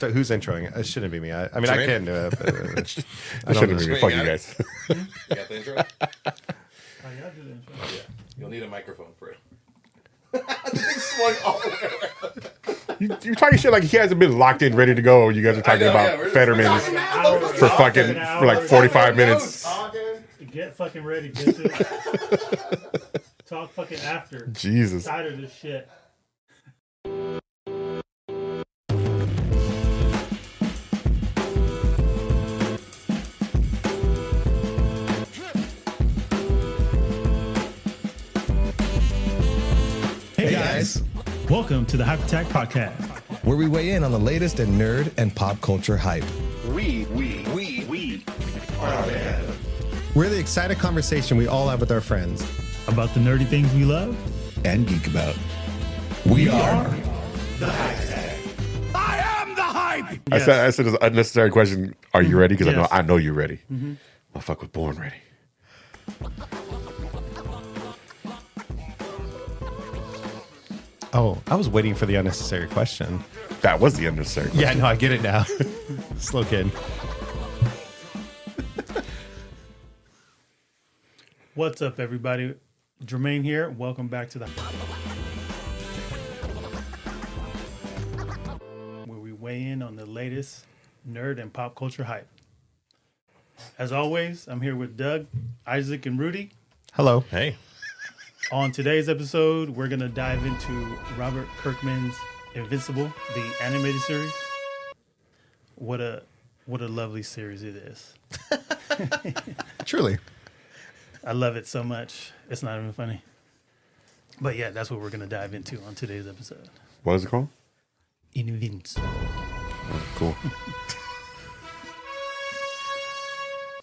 So who's introing it? It shouldn't be me. I mean, I can do it. But, I shouldn't be me. Fuck you guys. You got the intro? Oh, yeah, I did the intro. Yeah. You'll need a microphone for it. The thing swung all the way around. You're talking shit like he hasn't been locked in, ready to go. You guys are talking about Fetterman for like 45 minutes. Get fucking ready, bitches. Talk fucking after. Jesus. I'm tired of this shit. Hey guys, welcome to the Hype Attack Podcast, where we weigh in on the latest in nerd and pop culture hype. We are there. We're the excited conversation we all have with our friends. about the nerdy things we love. And geek about. We are The Hype. I am the hype. I said it's an unnecessary question. Are you ready? Because Yes. I know you're ready. Motherfucker was born ready. Oh, I was waiting for the unnecessary question. That was the unnecessary question. Yeah, no, I get it now. Slow kid. What's up, everybody? Jermaine here. Welcome back to the where we weigh in on the latest nerd and pop culture hype. As always, I'm here with Doug, Isaac, and Rudy. Hello. Hey. On today's episode, we're going to dive into Robert Kirkman's Invincible, the animated series. What a lovely series it is. Truly. I love it so much. It's not even funny. But yeah, that's what we're going to dive into on today's episode. What is it called? Invincible. Oh, cool.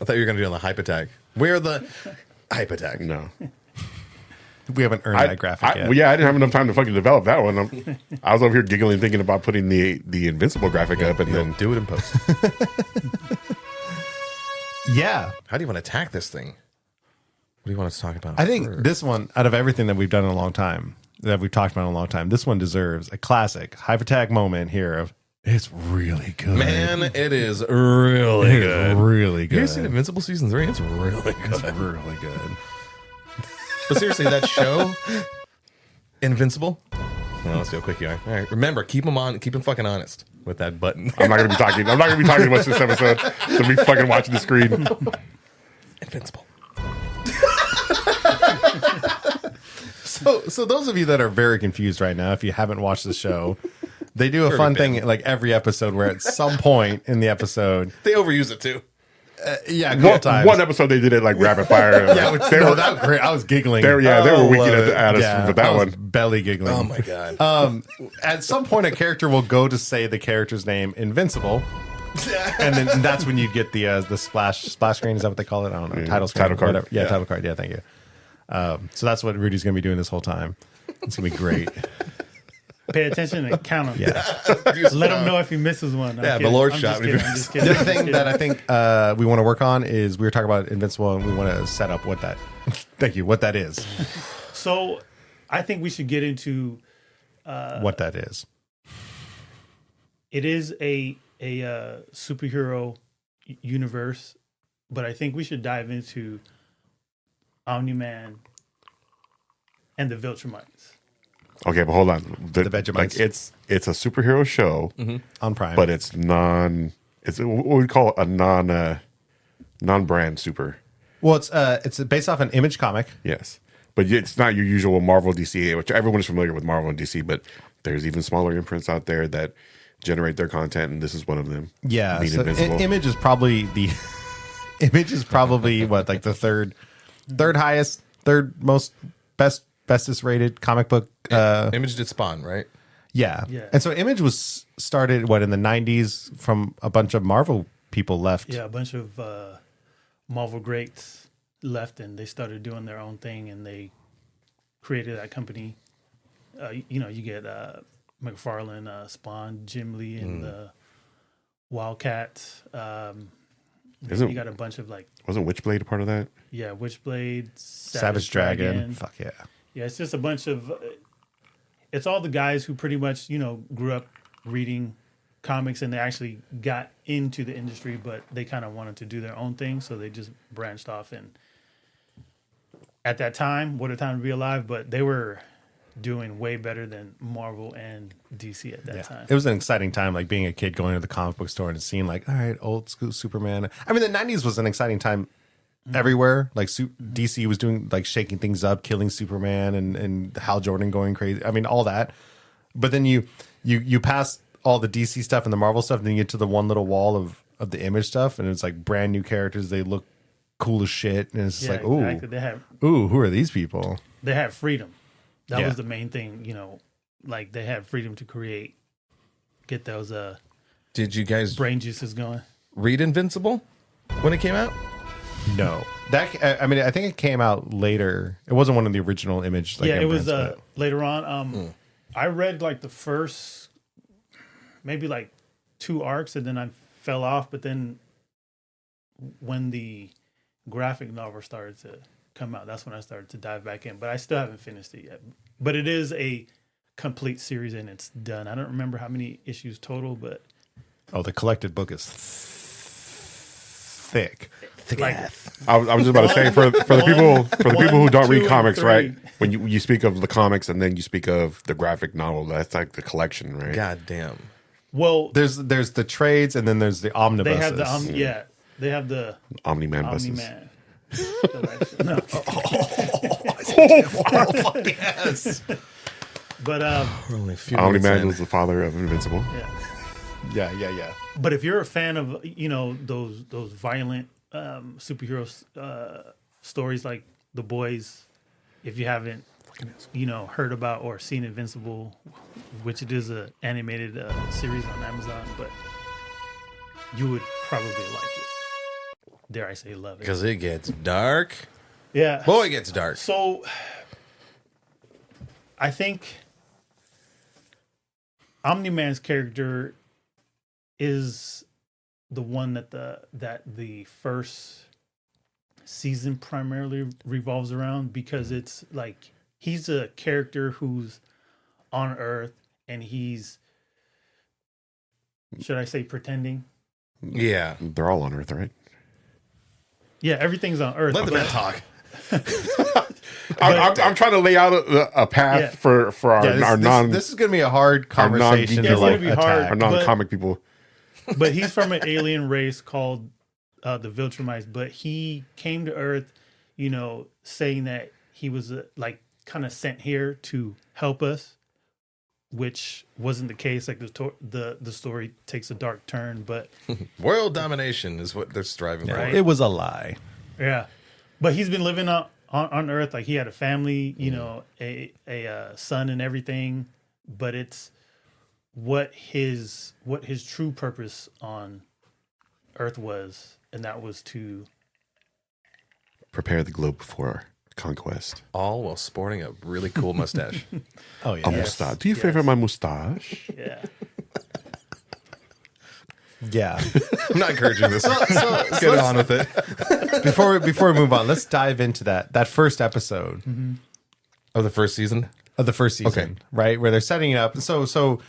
I thought you were going to do it on the Hype Attack. We're the Hype Attack. No. We haven't earned that graphic yet. Well, yeah, I didn't have enough time to fucking develop that one. I was over here giggling, thinking about putting the Invincible graphic up, and then Do it in post. Yeah. How do you want to attack this thing? What do you want us to talk about? I think this one, out of everything that we've done in a long time, that we've talked about in a long time, this one deserves a classic Hype Attack moment here of, it's really good. Man, it is really It is good. really good. You seen Invincible Season 3? It's really good. It's really good. But seriously, that show, Invincible. Well, let's see how quick you are. All right, remember, keep them fucking honest with that button. I'm not gonna be talking. I'm not gonna be talking much this episode. So be fucking watching the screen. Invincible. So those of you that are very confused right now, if you haven't watched the show, they do a fun thing like every episode where at some point in the episode, They overuse it too. a couple times. One episode they did it like rapid fire. Yeah, which, they no, were that was great. I was giggling. they were winking love at us it. with that I was one. belly giggling. Oh my god. At some point, a character will go to say the character's name, Invincible, and then that's when you get the splash screen. Is that what they call it? I don't know. Title screen, title card. whatever. Yeah, title card. Yeah, thank you. So that's what Rudy's going to be doing this whole time. It's going to be great. Pay attention and count them. Yeah. Let him know if he misses one. I'm Yeah, kidding. Lord I'm shot just me. kidding. I'm just kidding. The other thing that I think we want to work on is we were talking about Invincible, and we want to set up what that. Thank you. What that is. So I think we should get into What that is. it is a superhero universe, but I think we should dive into Omni-Man and the Viltrumites. Okay, but hold on. The Vegemites. Like it's a superhero show, On Prime. but it's It's what we call a non-brand super. Well, it's based off an Image comic. Yes, but it's not your usual Marvel DC, which everyone is familiar with Marvel and DC. But there's even smaller imprints out there that generate their content, and this is one of them. Yeah, Being so Invincible. Image is probably what, like the third highest, third most bestest rated comic book. Image did Spawn, right? Yeah. Yeah. And so Image was started in the 90s from a bunch of Marvel people left. Yeah, a bunch of Marvel greats left, and they started doing their own thing, and they created that company. You get McFarlane, Spawn, Jim Lee, and the Wildcat. You got a bunch of Wasn't Witchblade a part of that? yeah, Witchblade, Savage Dragon. Fuck yeah. Yeah, it's just a bunch of. It's all the guys who pretty much grew up reading comics and they actually got into the industry, but they kind of wanted to do their own thing, so they just branched off. And at that time, what a time to be alive! But they were doing way better than Marvel and DC at that time. It was an exciting time, like being a kid going to the comic book store and seeing like, all right, old school Superman. I mean, the 90s was an exciting time everywhere. Like DC was doing like shaking things up, killing Superman and Hal Jordan going crazy. I mean, all that. But then you pass all the DC stuff and the Marvel stuff, and then you get to the one little wall of the Image stuff, and it's like brand new characters. They look cool as shit, and it's just like, ooh, exactly. who are these people? They had freedom. That Yeah. was the main thing, like they had freedom to get those Did you guys brain juices going. read Invincible when it came out? No, that I mean, I think it came out later. It wasn't one of the original Image. Like, Yeah, it was imprints, later on. I read like the first maybe like 2 arcs, and then I fell off. But then when the graphic novel started to come out, that's when I started to dive back in. But I still haven't finished it yet. But it is a complete series and it's done. I don't remember how many issues total, but the collected book is thick. like I was just about to say for the people who don't 1, read 2, comics, 3. right? When you speak of the comics and then you speak of the graphic novel, that's like the collection, right? God damn. well, There's the trades, and then there's the omnibuses. they have the they have the Omni-Man buses. Omni-Man. No. Yes. But We're only a few Omni-Man minutes in. was the father of Invincible. yeah. Yeah. But if you're a fan of those violent superhero stories like The Boys, if you haven't heard about or seen Invincible, which it is a animated series on Amazon, but you would probably like it. Dare I say, love it? Because it gets dark. Yeah. Boy, it gets dark. So I think Omni-Man's character is the one that the first season primarily revolves around, because it's like he's a character who's on Earth and he's, should I say, pretending? Yeah. They're all on Earth, right? Yeah, everything's on Earth. Let the but- man talk. I'm trying to lay out a path Yeah. for our this is going to be a hard conversation non-geek to It's like gonna be hard. attack. our non-comic people. But he's from an alien race called the Viltrumites. But he came to Earth, saying that he was kind of sent here to help us, which wasn't the case. Like the story takes a dark turn, but World domination is what they're striving for. Right. It was a lie. yeah. But he's been living on Earth. Like he had a family, a son and everything. But it's what his true purpose on Earth was, and that was to Prepare the globe for conquest. All while sporting a really cool mustache. Oh A yeah. mustache. Do you favor my mustache? yeah. Yeah. I'm not encouraging this. Let's get on with it. before we move on, let's dive into that first episode Of the first season? of the first season, Okay. right? Where they're setting it up. So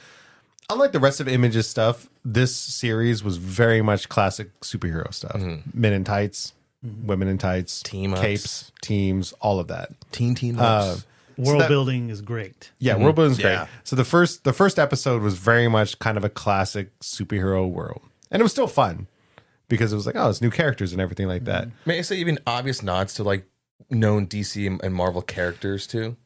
unlike the rest of Image's stuff, this series was very much classic superhero stuff. Men in tights, women in tights, Team-ups. capes, teams, all of that. Team Uh, World that- building is great. Yeah, world building's great. Yeah. So the first episode was very much kind of a classic superhero world, and it was still fun because it was like, oh, it's new characters and everything like that. May I say even obvious nods to like known DC and Marvel characters too?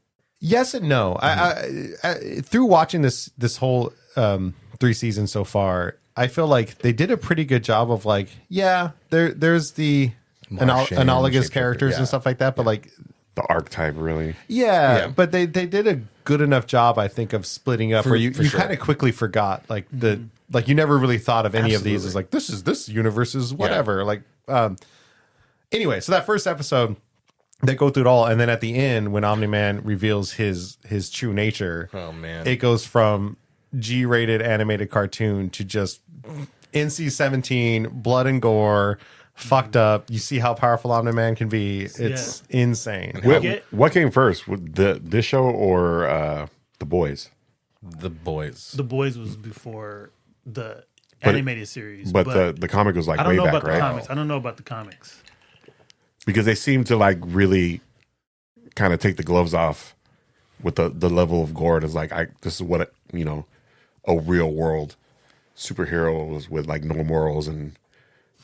Yes and no. I through watching this whole 3 seasons so far, I feel like they did a pretty good job of like, yeah, there's the Martian, analogous Shapeshifter, characters yeah. and stuff like that, but like. The archetype, really. Yeah, Yeah. but they did a good enough job, I think, of splitting up where you for sure. kind of quickly forgot like like you never really thought of any of these as like this universe is whatever. Like anyway, so that first episode they go through it all, and then at the end when Omni-Man reveals his true nature, Oh man. it goes from G-rated animated cartoon to just NC-17 blood and gore. Fucked up. You see how powerful Omni-Man can be. It's insane. What came first? This show or The Boys? The Boys. The Boys was before the animated series. But the comic was like I don't way know back, about the right? comics. I don't know about the comics. Because they seem to like really kind of take the gloves off with the level of gore. It's like this is what a real world superheroes with like no morals and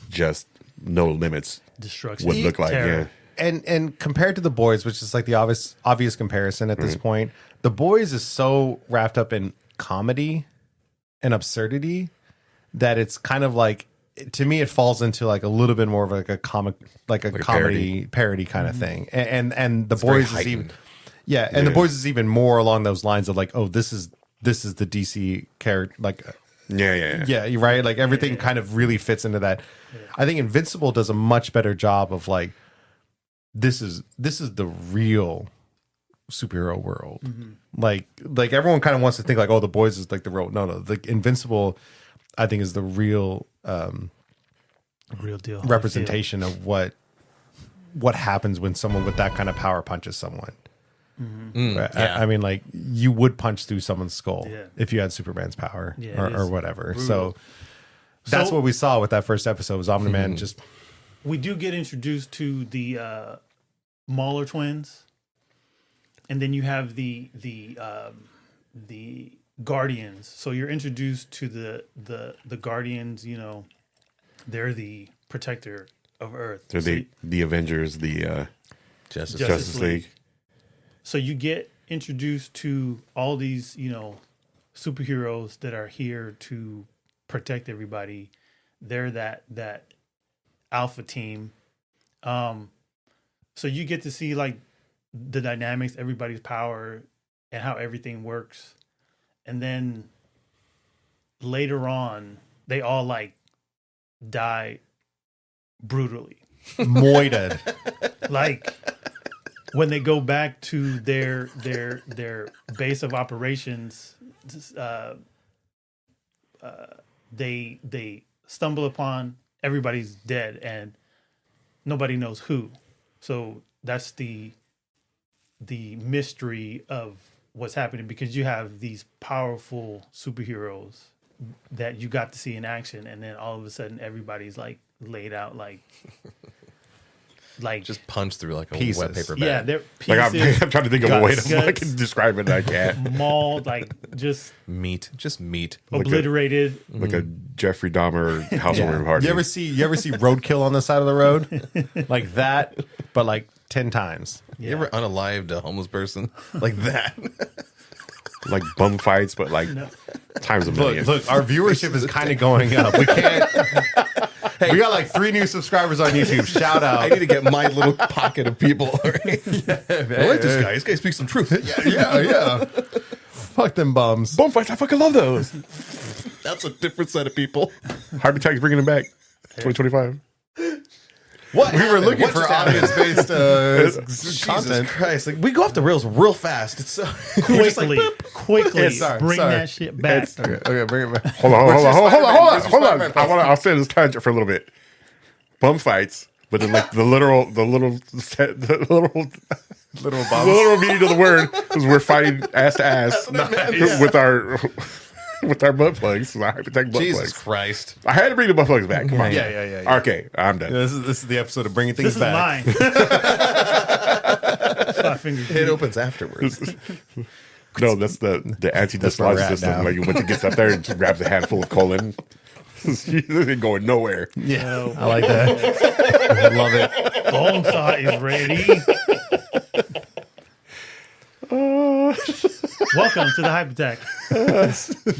just no limits Destruction would look like. terror. Yeah, And compared to The Boys, which is like the obvious comparison at this point, The Boys is so wrapped up in comedy and absurdity that it's kind of like, to me, it falls into like a little bit more of like a comic, like a comedy parody kind of thing. And The Boys is even, The Boys is even more along those lines of like, oh, this is the DC character, like. Yeah, you're right. Like everything kind of really fits into that. Yeah. I think Invincible does a much better job of like, this is the real superhero world. Like everyone kind of wants to think like, oh, The Boys is like the real. No, the Invincible, I think, is the real real deal representation of what happens when someone with that kind of power punches someone. Right? I mean, like you would punch through someone's skull if you had Superman's power or whatever. So that's what we saw with that first episode was Omni-Man just. We do get introduced to the Mauler twins, and then you have the Guardians. So you're introduced to the Guardians. You know, they're the protector of Earth. They're the Avengers, the Justice League. So you get introduced to all these, superheroes that are here to protect everybody. They're that alpha team. So you get to see like the dynamics, everybody's power, and how everything works. And then later on, they all like die brutally. Moited. Like when they go back to their base of operations, they stumble upon everybody's dead and nobody knows who. So that's the mystery of what's happening, because you have these powerful superheroes that you got to see in action, and then all of a sudden everybody's like laid out like just punch through like a pieces. wet paper bag. Yeah, they're Like pieces, I'm trying to think of a way to guts, fucking describe it. And I can't. mauled, like just meat. obliterated. Like a Jeffrey Dahmer housewarming party. You ever see roadkill on the side of the road like that, but like 10 times? You ever unalived a homeless person like that? Like bum fights, but like times a million. Look, our viewership is kind of going up. We can't. We got like 3 new subscribers on YouTube. Shout out! I need to get my little pocket of people. Right? I like this guy. This guy speaks some truth. Yeah. Fuck them bums. Bum fights, I fucking love those. That's a different set of people. Heart Attack's bringing them back. 2025. What we were looking for audience-based Jesus content. Christ! Like we go off the rails real fast. It's so Quickly, Sorry. bring that shit back. Okay, bring it back. Hold on. Spider-Man. I'll stay in this tangent for a little bit. Bum fights, but then like the literal meaning of the word is we're fighting ass to ass with our butt plugs. So I have to take butt Jesus plugs. Christ! I had to bring the butt plugs back. Come on. Yeah. Okay, I'm done. This is the episode of bringing things This is back. mine. 5 fingers It deep. opens afterwards. No, that's the where anti-dislodge we're at system. now. Like once it gets up there, it just grabs a handful of colon. It ain't going nowhere. Yeah, I like that. I love it. Bone saw is ready. Welcome to the Hype Attack.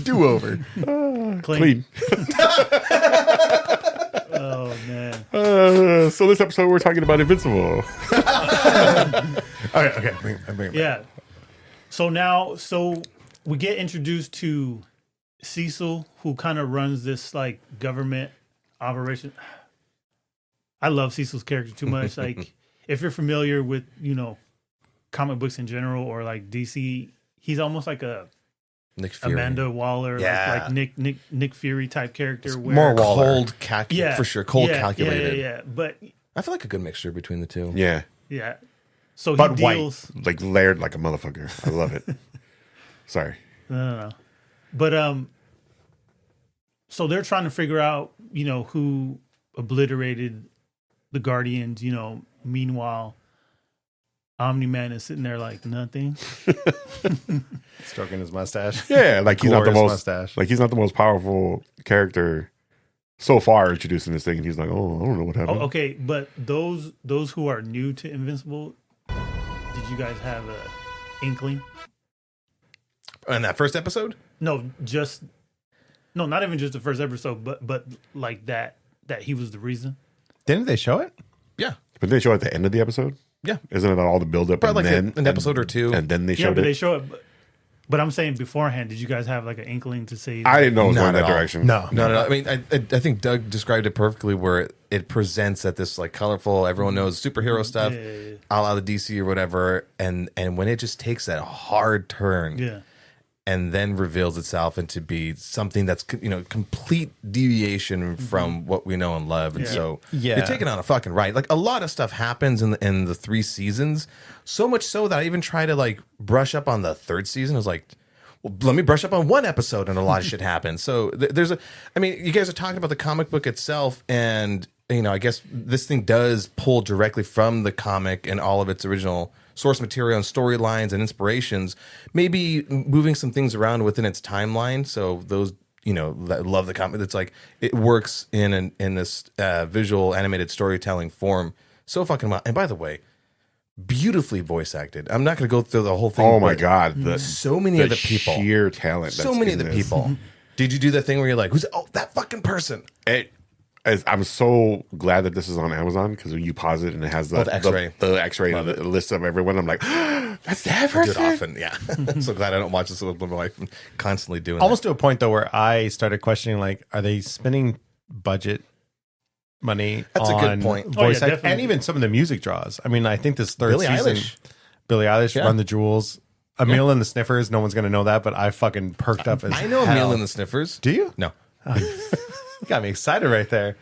Do over. Clean. Oh man. So this episode we're talking about Invincible. Okay, bring it back. Yeah. So we get introduced to Cecil, who kind of runs this like government operation. I love Cecil's character too much. Like, if you're familiar with, comic books in general or like DC, he's almost like a Nick Fury. Amanda Waller, Yeah. like Nick Fury type character. Where, More Waller. Cold, for sure. Cold, calculated. Yeah. But I feel like a good mixture between the two. Yeah. yeah, so But he white. deals. Like layered like a motherfucker. I love it. Sorry. No. But So they're trying to figure out, who obliterated the Guardians. Meanwhile, Omni-Man is sitting there like nothing. Stroking his mustache. Yeah, like he's not the Glorious most mustache. like he's not the most powerful character so far introduced in this thing. And he's like, oh, I don't know what happened. Oh, okay, but those who are new to Invincible, did you guys have a inkling? In that first episode? No, not even just the first episode, but like that he was the reason. Didn't they show it? Yeah. But they show at the end of the episode. Yeah. Isn't it all the build up Probably and like then an episode or two. and then they Yeah, showed but it? they show it. But I'm saying beforehand, did you guys have like an inkling to say? I didn't know it was Not going that at all. direction. No. No. I mean, I think Doug described it perfectly where it presents at this like colorful, everyone knows superhero stuff, Yeah. a la the DC or whatever. And when it just takes that hard turn Yeah. and then reveals itself into be something that's, complete deviation from what we know and love. And Yeah. so Yeah. you're taking on a fucking ride. Like a lot of stuff happens in the 3 seasons. So much so that I even try to like brush up on the 3rd season. I was like, well, let me brush up on 1 episode and a lot of shit happens. So you guys are talking about the comic book itself, and I guess this thing does pull directly from the comic and all of its original source material and storylines and inspirations, maybe moving some things around within its timeline. So those, that love the comic, it's like it works in this visual animated storytelling form so fucking well. And by the way, beautifully voice acted. I'm not going to go through the whole thing. Oh my but god! so many of the people, sheer talent. so that's many in of the this. people. Did you do that thing where you're like, that fucking person? I'm so glad that this is on Amazon because when you pause it and it has the X-ray. the X-ray and the list of everyone, I'm like, that's that I do it person. often, yeah. I'm so glad I don't watch this with my wife. I'm constantly doing Almost to a point though where I started questioning, like, are they spending budget money That's a good on point. voice yeah, act- definitely. and even some of the music draws? I mean, I think this third Billie season, Eilish. Billie Eilish, Yeah. Run the Jewels, Emil and the Sniffers. No one's gonna know that, but I fucking perked up as that. I know hell. Emil and the Sniffers. Do you? No. You got me excited right there.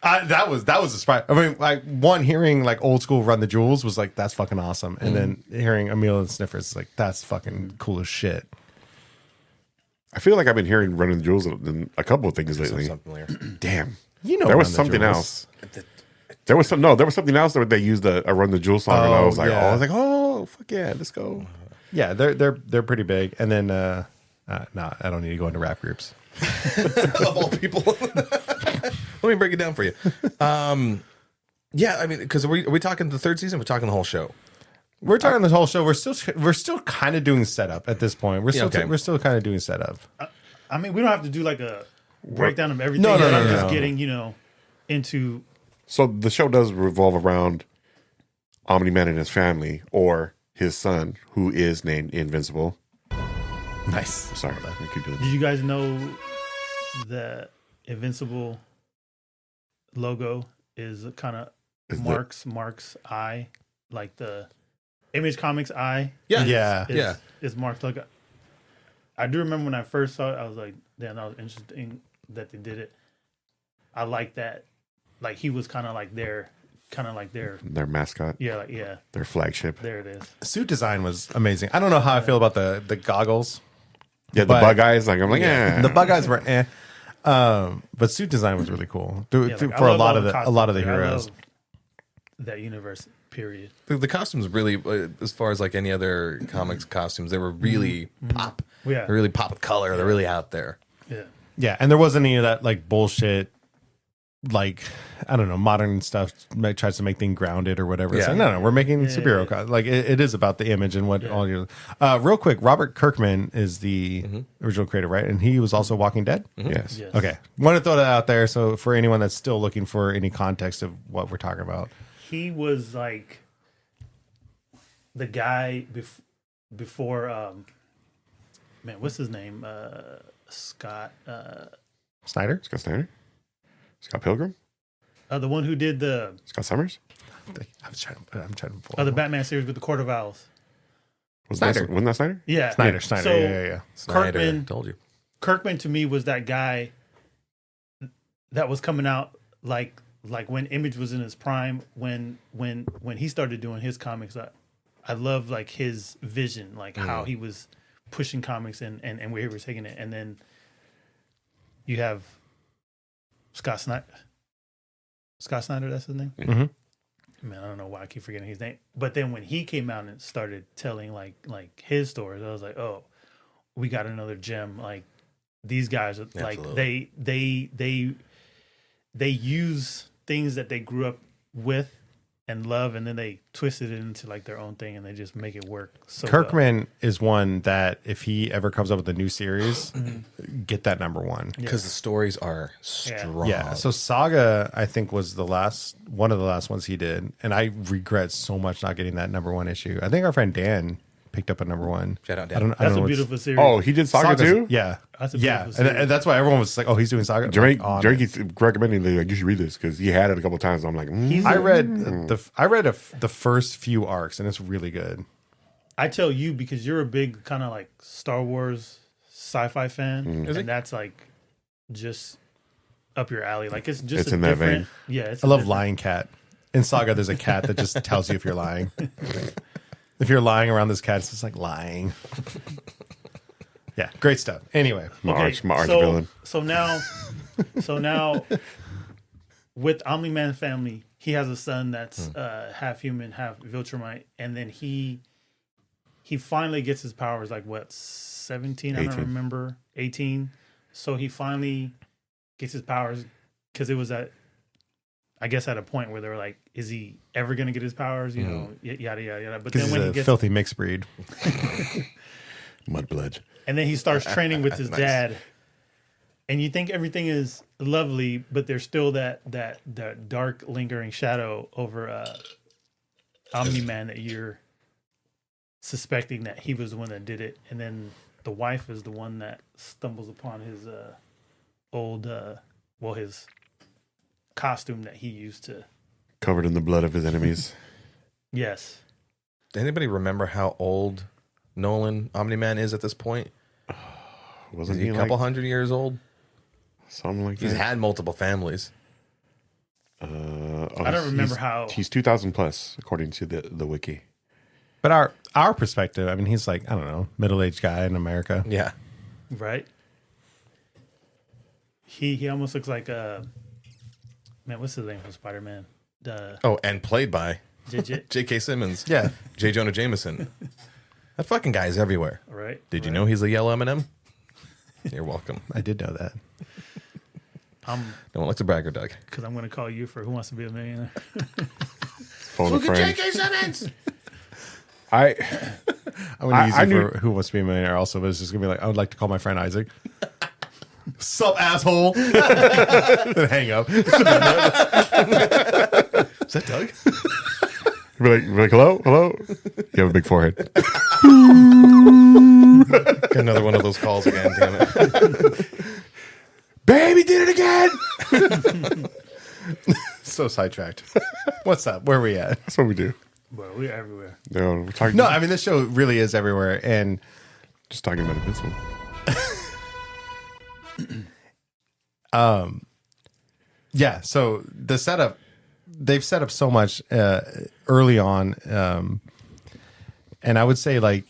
That was a surprise. I mean, like hearing like old school Run the Jewels was like, that's fucking awesome, and then hearing Emil and the Sniffers is like, that's fucking cool as shit. I feel like I've been hearing Running the Jewels in a couple of things lately. Something familiar. Damn, You know, there was Run the something Jewels. else. There was something else that they used a Run the Jewels song, and I Oh, was like, yeah. oh fuck yeah, let's go. Yeah, they're pretty big. And then no, I don't need to go into rap groups. Of all people. Let me break it down for you. Yeah, I mean, because are we talking the 3rd season? We're talking the whole show. We're talking this whole show. We're still kind of doing setup at this point. We're still okay. we're still kind of doing setup. I mean, we don't have to do like a breakdown of everything. No, I'm no. just getting, into. So the show does revolve around Omni-Man and his family, or his son, who is named Invincible. Nice. Sorry, you keep doing Did you guys know the Invincible logo is kind of Is Mark's eye, like the Image Comics eye? Yeah. Is Mark's logo. I do remember when I first saw it, I was like, damn, that was interesting that they did it. I like that. Like he was kind of like their, their mascot, yeah, their flagship. there it is. Suit design was amazing. I don't know how I feel about the goggles. Yeah, the But- bug eyes. Like I'm like, yeah. The bug eyes were but suit design was really cool Yeah, like, I for a love lot all of the a lot of the costumes. I heroes. love that universe, period. The costumes really, as far as like any other comics costumes, they were really pop. Yeah. They really pop with color. They're really out there. Yeah. Yeah, and there wasn't any of that like bullshit, like I don't know, modern stuff tries to make things grounded or whatever. It's Yeah. like, no, we're making superhero yeah. like it is about the image and what all your. Real quick, Robert Kirkman is the original creator, right? And he was also Walking Dead. Yes. Yes. Okay, want to throw that out there. So for anyone that's still looking for any context of what we're talking about, He was like the guy before man, what's his name? Scott Snyder. Scott Snyder, Scott Pilgrim, the one who did the Scott Summers. I'm trying to pull the Batman series with the Court of Owls. Snyder. Wasn't that Snyder? Yeah. Snyder. So Yeah. Snyder, Kirkman told you. Kirkman to me was that guy that was coming out like when Image was in his prime, when he started doing his comics. I love like his vision, like how he was pushing comics and where he was taking it. And then you have Scott Snyder. Scott Snyder, that's his name. Mhm. Man, I don't know why I keep forgetting his name. But then when he came out and started telling like his stories, I was like, oh, we got another gem. Like these guys are like they use things that they grew up with and love, and then they twisted it into like their own thing, and they just make it work. So Kirkman is one that if he ever comes up with a new series, get that number one. Because the stories are strong. Yeah. So Saga, I think, was one of the last ones he did, and I regret so much not getting that number one issue. I think our friend Dan picked up a number one. Shout out Dan. I don't that's know a what's- beautiful series. Oh, he did Saga Saga's- too? Yeah. That's a yeah. beautiful And that's why everyone was like, oh, he's doing Saga. Drake Like, keeps recommending like, you should read this because he had it a couple times. I'm like, I read the first few arcs, and it's really good. I tell you because you're a big kind of like Star Wars sci-fi fan, and that's like just up your alley. Like it's just It's a in that different. vein. Yeah, it's I love Lying Cat. In Saga, there's a cat that just tells you if you're lying. If you're lying around this cat, it's just like lying. Yeah, great stuff. Anyway, my arch so, villain. So now, with Omni-Man family, he has a son that's half human, half Viltrumite, and then he finally gets his powers. Like what, 17? I 18. don't remember. 18. So he finally gets his powers because it was at a point where they were like, is he ever going to get his powers? You know, yada, yada, yada. But because then he's when he a gets, filthy mixed breed. Mudblood. and then he starts training with his dad, and you think everything is lovely, but there's still that dark lingering shadow over Omni-Man that you're suspecting that he was the one that did it. And then the wife is the one that stumbles upon his old his costume that he used to. Covered in the blood of his enemies. Yes. Does anybody remember how old Nolan Omni-Man is at this point? Wasn't Is he he a couple like hundred years old? something like He's that? had multiple families. I don't remember how. He's 2,000 plus, according to the wiki. But our perspective, I mean, he's like, I don't know, middle-aged guy in America. Yeah. Right. He almost looks like man, what's his name from Spider-Man? Oh, and played by JJ, J.K. Simmons. Yeah. J. Jonah Jameson. That fucking guy is everywhere. right? Did you know he's a yellow M&M? You're welcome. I did know that. No one likes a bragger, Doug. Because I'm going to call you for Who Wants to Be a Millionaire. Phone a friend. Simmons! I I'm going to use I it knew- for Who Wants to Be a Millionaire also, but it's just going to be like, I would like to call my friend Isaac. Sup, asshole? Then hang up. Is that Doug? be like, hello? You have a big forehead. Got another one of those calls again, damn it. Baby did it again. So sidetracked. What's up? Where are we at? That's what we do. Bro, we're everywhere. No, we're talking. No, I mean, this show really is everywhere. And just talking about this one. yeah, so the setup, they've set up so much early on. And I would say, like,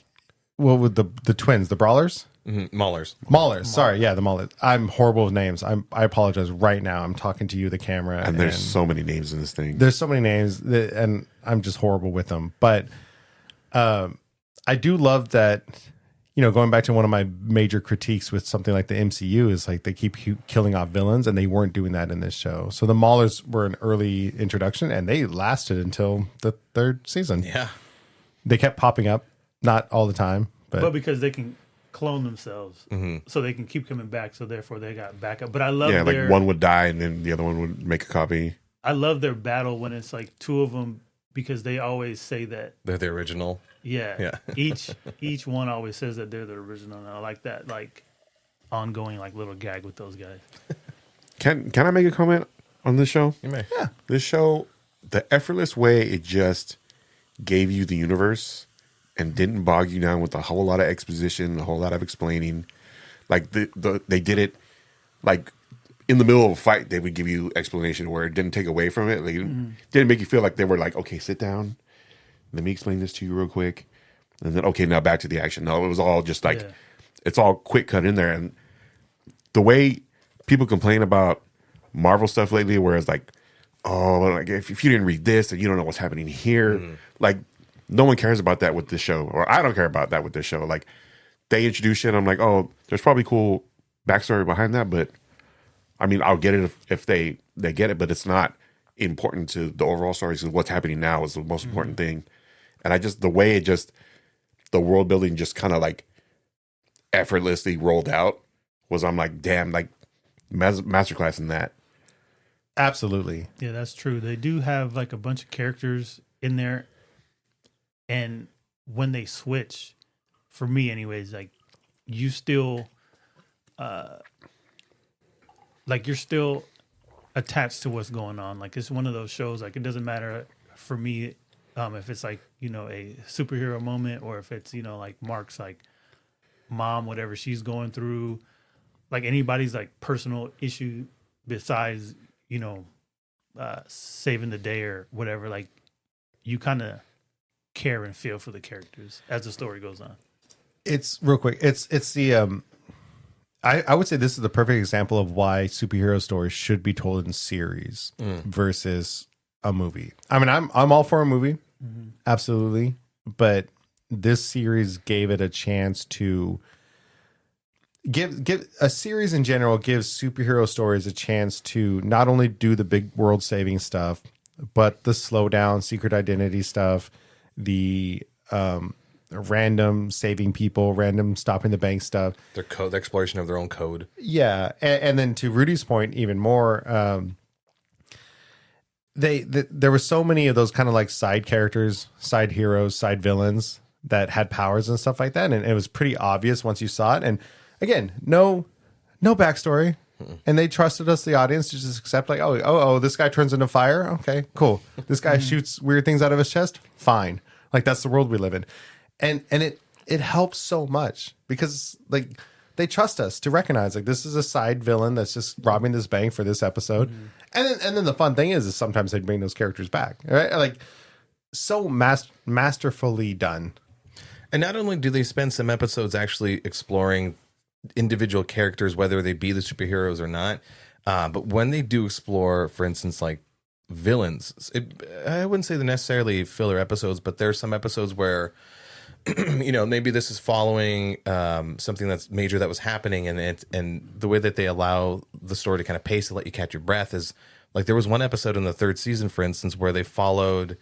what would the twins, the Brawlers? Maulers. Sorry, yeah, the Maulers. I'm horrible with names. I apologize right now. I'm talking to you, the camera. And there's so many names in this thing. There's so many names, and I'm just horrible with them. But I do love that, you know, going back to one of my major critiques with something like the MCU is like they keep killing off villains, and they weren't doing that in this show. So the Maulers were an early introduction, and they lasted until the third season. Yeah. They kept popping up, not all the time, But because they can clone themselves, so they can keep coming back, so therefore they got backup. But I love Yeah, their, like one would die and then the other one would make a copy. I love their battle when it's like two of them, because they always say that. They're the original. Yeah. Each one always says that they're the original. And I like that, like, ongoing, like, little gag with those guys. Can I make a comment on this show? You may. Yeah. This show, the effortless way it just gave you the universe and didn't bog you down with a whole lot of exposition, a whole lot of explaining. Like they did it like in the middle of a fight, they would give you explanation where it didn't take away from it. Like, it didn't make you feel like they were like, okay, sit down. Let me explain this to you real quick. And then, okay, now back to the action. No, it was all just like, it's all quick cut in there. And the way people complain about Marvel stuff lately, where it's like, oh, like if you didn't read this, then you don't know what's happening here. Like, no one cares about that with this show, or I don't care about that with this show. Like, they introduce shit, I'm like, oh, there's probably cool backstory behind that, but I mean, I'll get it if they get it, but it's not important to the overall story. Because what's happening now is the most important thing. And the way the world building just kind of like effortlessly rolled out was, I'm like, damn, like masterclass in that. Absolutely. Yeah, that's true. They do have like a bunch of characters in there, and when they switch, for me anyways, like you still like you're still attached to what's going on. Like it's one of those shows, like it doesn't matter for me if it's like, you know, a superhero moment, or if it's, you know, like Mark's like mom, whatever she's going through, like anybody's like personal issue besides, you know, saving the day or whatever, like you kind of care and feel for the characters as the story goes on. It's real quick. It's the I would say this is the perfect example of why superhero stories should be told in series versus a movie. I mean, I'm all for a movie, absolutely, but this series gave it a chance to give a series in general gives superhero stories a chance to not only do the big world saving stuff, but the slow down secret identity stuff, the random saving people, random stopping the bank stuff, Their code, the exploration of their own code. yeah, and then to Rudy's point, even more, there were so many of those kind of like side characters, side heroes, side villains that had powers and stuff like that, and it was pretty obvious once you saw it. And again, no backstory, and they trusted us, the audience, to just accept like, oh, this guy turns into fire. Okay, cool. This guy shoots weird things out of his chest. Fine, like that's the world we live in, and it helps so much because like they trust us to recognize like this is a side villain that's just robbing this bank for this episode, and then the fun thing is sometimes they bring those characters back, right? Like so masterfully done. And not only do they spend some episodes actually exploring individual characters, whether they be the superheroes or not, but when they do explore, for instance, like villains, I wouldn't say they're necessarily filler episodes, but there's some episodes where, you know, maybe this is following something that's major that was happening, and the way that they allow the story to kind of pace to let you catch your breath is like there was one episode in the third season, for instance, where they followed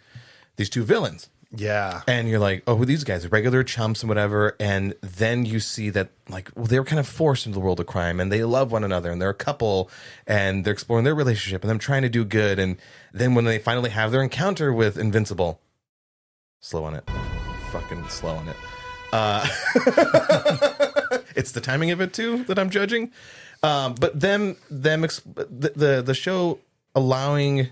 these two villains. Yeah. And you're like, oh, who are these guys? Regular chumps and whatever. And then you see that, like, well, they were kind of forced into the world of crime, and they love one another, and they're a couple, and they're exploring their relationship, and them trying to do good. And then when they finally have their encounter with Invincible, slow on it. Fucking slow on it. It's the timing of it, too, that I'm judging. But the show allowing...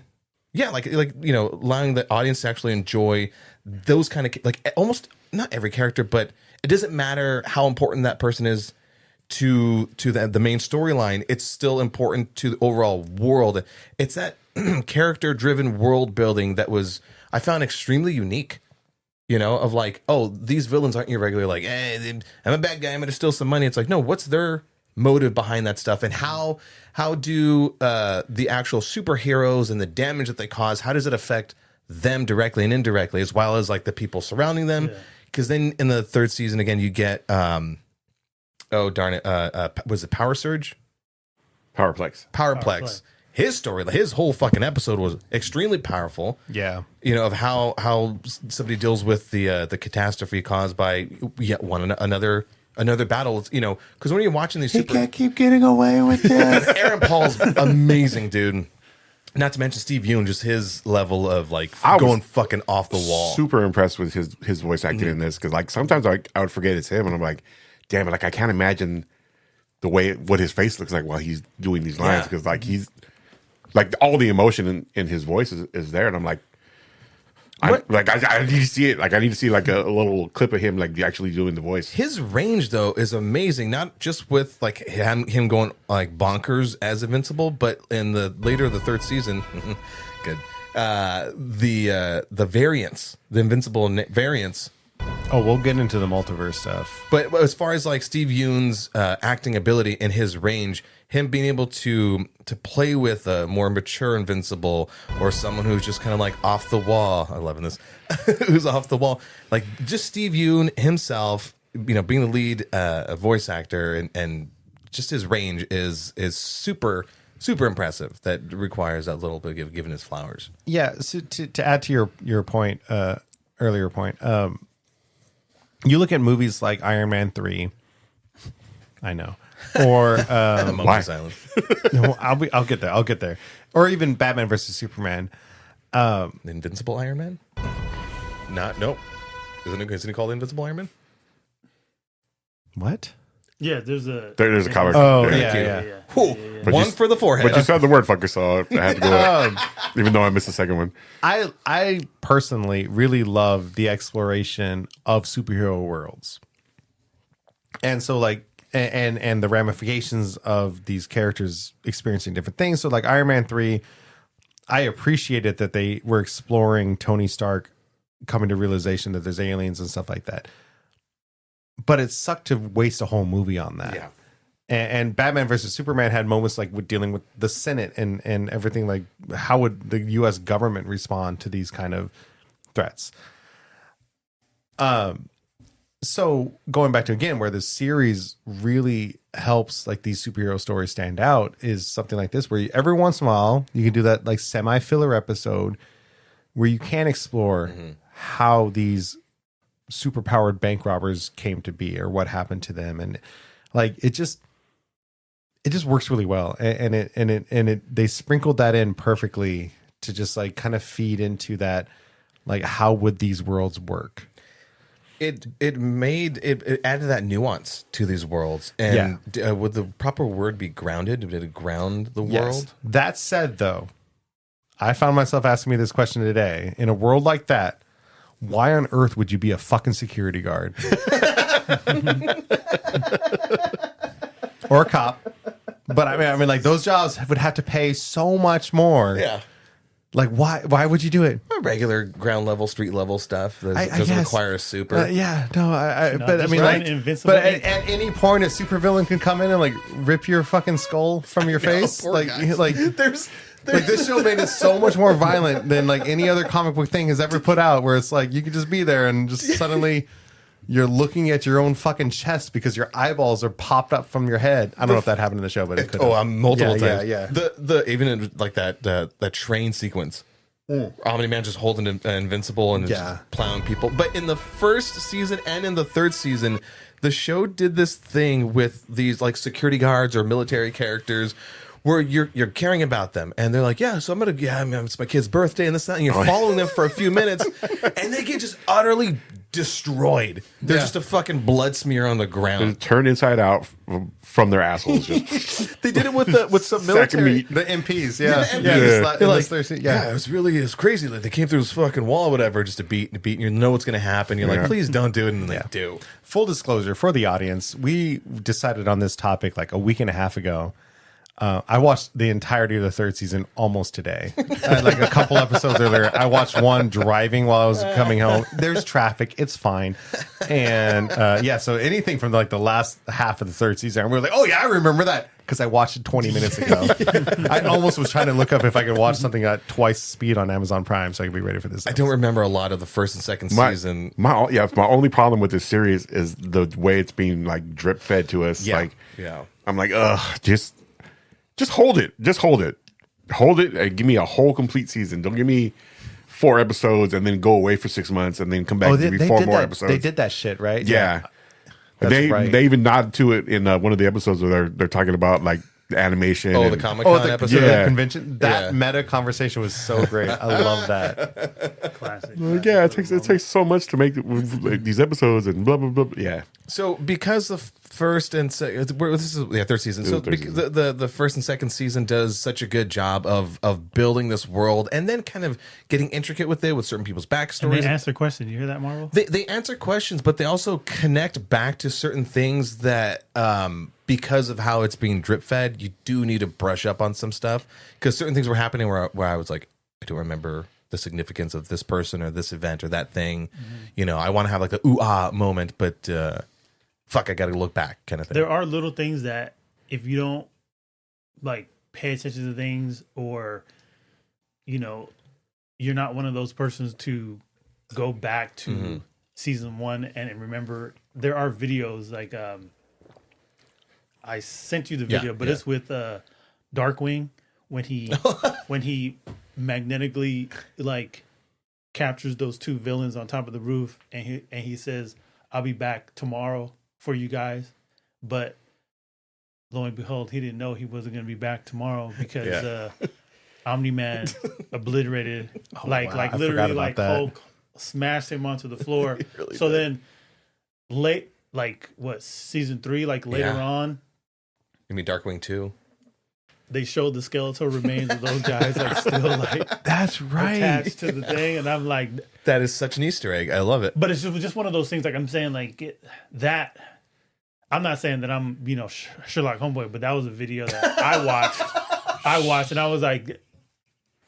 Yeah, like you know, allowing the audience to actually enjoy those kind of, like, almost not every character, but it doesn't matter how important that person is to the main storyline. It's still important to the overall world. It's that character-driven world building that was, I found, extremely unique. You know, of like, oh, these villains aren't your regular, like, hey, I'm a bad guy, I'm going to steal some money. It's like, no, what's their motive behind that stuff, and how do the actual superheroes and the damage that they cause, how does it affect them directly and indirectly, as well as like the people surrounding them? Because then in the third season again you get oh darn it, was it Power Surge? Powerplex. His story, his whole fucking episode was extremely powerful. Yeah. You know, of how somebody deals with the catastrophe caused by yet another battle, you know, because when you're watching these can't keep getting away with this. Aaron Paul's amazing, dude. Not to mention Steve Yeun, just his level of like going fucking off the wall. Super impressed with his voice acting in this, because like sometimes I would forget it's him, and I'm like, damn it, like I can't imagine what his face looks like while he's doing these lines, because like he's like all the emotion in his voice is there, and I'm like, I need to see it. Like I need to see like a little clip of him like actually doing the voice. His range though is amazing, not just with like him going like bonkers as Invincible, but in the third season, good. The variants, the Invincible variants. Oh, we'll get into the multiverse stuff. But as far as like Steve Yeun's acting ability and his range, him being able to play with a more mature Invincible or someone who's just kind of like off the wall. I'm loving this. Who's off the wall. Like just Steve Yeun himself, being the lead voice actor and just his range is super impressive. That requires that little bit of giving his flowers. Yeah. So to add to your point, earlier point, you look at movies like Iron Man 3. I know. Or Monkey silence. no, I'll get there. Or even Batman versus Superman. The Invincible Iron Man? Nope. Isn't it called Invincible Iron Man? What? Yeah, there's There's a comic. Oh, Yeah. yeah. But One you- for the forehead. But you said the word fucker, so I had to go. Even though I missed the second one. I personally really love the exploration of superhero worlds. And so like and the ramifications of these characters experiencing different things. So like Iron Man 3, I appreciated that they were exploring Tony Stark coming to realization that there's aliens and stuff like that. But it sucked to waste a whole movie on that. Yeah. And Batman versus Superman had moments like with dealing with the Senate and everything, like how would the U.S. government respond to these kind of threats? So going back to again where the series really helps like these superhero stories stand out is something like this, where every once in a while you can do that like semi-filler episode where you can explore how these superpowered bank robbers came to be or what happened to them, and like it just works really well, and it they sprinkled that in perfectly to just like kind of feed into that, like how would these worlds work. It added that nuance to these worlds, and would the proper word be grounded? Did it ground the world? That said, though, I found myself asking me this question today. In a world like that, why on earth would you be a fucking security guard or a cop? But I mean, like those jobs would have to pay so much more. Yeah. Like why would you do it? Regular ground level, street level stuff that I doesn't guess. require a super. Yeah, no, but I just mean, run like, Invincible. but at any point, a supervillain can come in and like rip your fucking skull from your face. poor Like, guys. like There's like this show made it so much more violent than like any other comic book thing has ever put out, where it's like you could just be there and just suddenly you're looking at your own fucking chest because your eyeballs are popped up from your head. I don't know if that happened in the show, but it could. multiple Yeah, times. yeah. The even in, like that train sequence. Omni-Man just holding Invincible and Yeah. just plowing people. But in the first season and in the third season, the show did this thing with these like security guards or military characters where you're caring about them, and they're like, it's my kid's birthday and this and that, and you're following them for a few minutes, and they get just utterly destroyed. They're just a fucking blood smear on the ground. Turned inside out from their assholes. Just They did it with some Sack of military. meat. The MPs, yeah, the MPs. They're like, It was crazy. Like they came through this fucking wall, or whatever, just to beat, and you know what's going to happen. You're like, Yeah. please don't do it, and they do. Full disclosure for the audience, we decided on this topic like a week and a half ago. I watched the entirety of the third season almost today. Like a couple episodes earlier, I watched one driving while I was coming home. There's traffic, it's fine, and so anything from like the last half of the third season, we were like, oh yeah, I remember that because I watched it 20 minutes ago. I almost was trying to look up if I could watch something at twice speed on Amazon Prime so I could be ready for this. I don't remember a lot of the first and second season. my only problem with this series is the way it's being like drip fed to us. Yeah. Like, Yeah. I'm like, just hold it. Just hold it. Hold it and give me a whole complete season. Don't give me 4 episodes and then go away for 6 months and then come back and give me 4 more episodes. They did that shit, right? Yeah. That's They right. they even nod to it in one of the episodes where they're talking about like the animation. Oh, and- the Comic Con episode. yeah. Convention. That Yeah. meta conversation was so great. I love that. Classic. Like, yeah, it takes so much to make these episodes and blah blah blah. Yeah, So because the first and second, this is third season. So third because season. the first and second season does such a good job of building this world and then kind of getting intricate with it with certain people's And backstories. they answer questions. You hear that, Marvel? They answer questions, but they also connect back to certain things that, because of how it's being drip fed, you do need to brush up on some stuff because certain things were happening where I was like, I don't remember the significance of this person or this event or that thing. You know, I want to have like a ooh ah moment, but fuck, I got to look back kind of thing. There are little things that if you don't like pay attention to things, or you know, you're not one of those persons to go back to season 1 and remember. There are videos like I sent you the video, but it's with Darkwing when he magnetically like captures those 2 villains on top of the roof, and he says, "I'll be back tomorrow for you guys," but lo and behold, he didn't know he wasn't going to be back tomorrow because Omni-Man obliterated, like I literally, forgot about like that. Hulk smashed him onto the floor. really so did. then, season 3, like later on, You mean Darkwing 2? they showed the skeletal remains of those guys like still like That's right. attached to the thing, and I'm like, That is such an Easter egg. I love it. but it's just one of those things. Like I'm saying, like that. I'm not saying that I'm Sherlock homeboy, but that was a video that I watched, and I was like,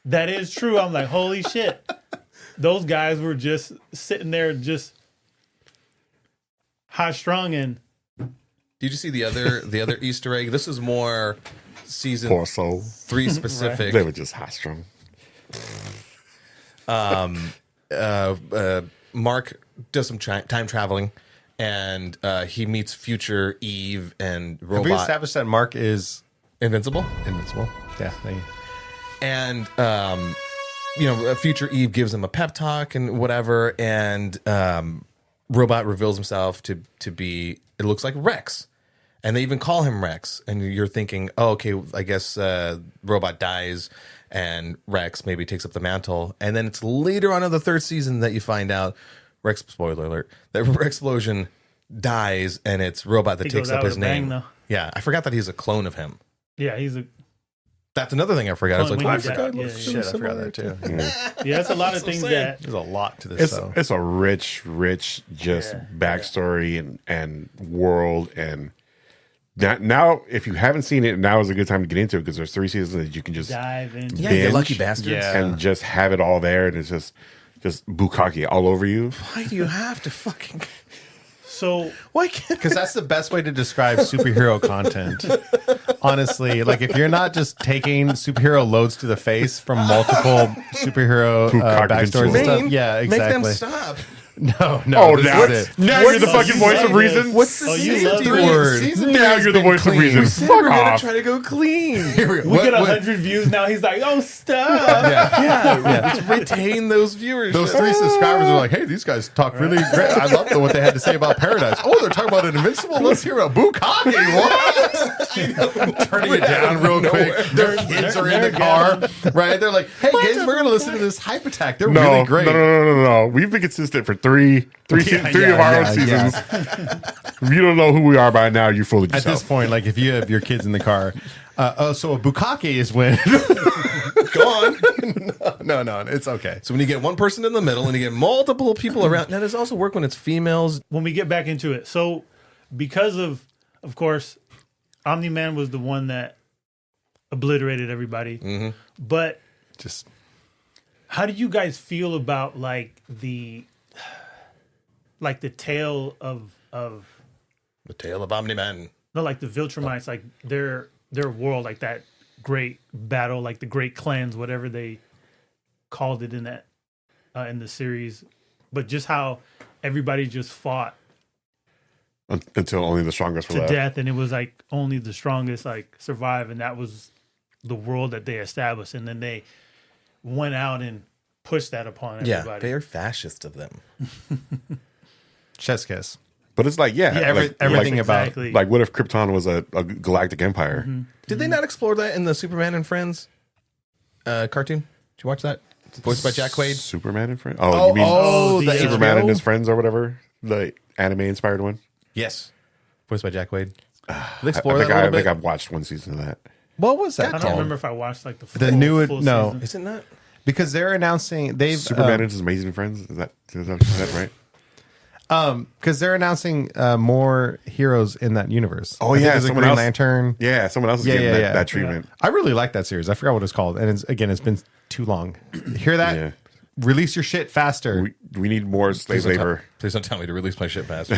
that is true. I'm like, holy shit, those guys were just sitting there, just high strung, and Did you see the other Easter egg? This is more season Poor soul. 3 specific. They were just high strung. Mark does some time traveling, and he meets future Eve and Have we robot established that Mark is Invincible. invincible? Yeah. And future Eve gives him a pep talk and whatever, and robot reveals himself to be, it looks like Rex, and they even call him Rex, and you're thinking, oh, okay, I guess robot dies and Rex maybe takes up the mantle, and then it's later on in the 3rd season that you find out, Rex, spoiler alert, that Rexplosion dies, and it's robot that He takes goes out up his with a bang, name. though. Yeah, I forgot that he's a clone of him. yeah, he's a That's another thing I forgot. I was like, Clone I wings forgot. out. it looks Yeah, really Shit, I forgot similar. that too. yeah. That's a lot of things that There's a lot to this show. It's a rich just Yeah, backstory and world, and now if you haven't seen it, now is a good time to get into it because there's 3 seasons that you can just dive into. Yeah, you Binge. lucky bastards. Yeah. and just have it all there, and it's just bukkake all over you. Why do you have to fucking? So Why can't? Because that's the best way to describe superhero content. Honestly, like if you're not just taking superhero loads to the face from multiple superhero backstories and stuff, yeah, exactly. Make them stop. No, Oh, this now, is it. now you're the fucking you voice love of reason. this. What's the Oh, you season love 3 this. word? Season Now you're the voice of reason. We said Fuck we're gonna off. try to go clean. we get 100 views now. He's like, oh, stop. Let's retain those viewers. Those 3 subscribers are like, hey, these guys talk really great. I love what they had to say about Paradise. Oh, they're talking about an Invincible. Let's hear a Bukkake. What? Turning it down real quick. Their kids are in the car, right? They're like, hey, guys, we're going to listen to this Hype Attack. They're really great. No. We've been consistent for three Yeah, of our yeah, own seasons. If you don't know who we are by now, you fooled At yourself. this point, like if you have your kids in the car, so a Bukkake is when. Go on. No, it's okay. So when you get one person in the middle and you get multiple people around, now does it also work when it's females? When we get back into it. So because of course, Omni-Man was the one that obliterated everybody. But Just how do you guys feel about like the tale of The tale of Omni-Man. no, like the Viltrumites, like their world, like that great battle, like the Great Cleanse, whatever they called it in that in the series, but just how everybody just fought Until only the strongest were to left. death, and it was like only the strongest like survive, and that was the world that they established, and then they went out and pushed that upon Yeah, everybody. they are fascist of them. chess kiss. But it's like, yeah, everything like, about Exactly. like what if Krypton was a galactic empire? Did they not explore that in the Superman and Friends cartoon? Did you watch that? Voiced by Jack Quaid. Superman and friends? Oh, you mean the Superman HBO? and his friends or whatever? The anime inspired one? Yes. Voiced by Jack Quaid. Did they I explore think that a little I think bit? I've watched one season of that. What was that I don't called? remember if I watched like the full, The new full no. season. Is it not? Because they're announcing they've Superman and his amazing friends? Is that right? because they're announcing more heroes in that universe. Oh, I think yeah, there's a someone Green else- Lantern. Yeah, someone else is getting that treatment. I really like that series. I forgot what it's called, and it's been too long. Hear that? Yeah. release your shit faster. We need more slave labor. Please don't tell me to release my shit faster.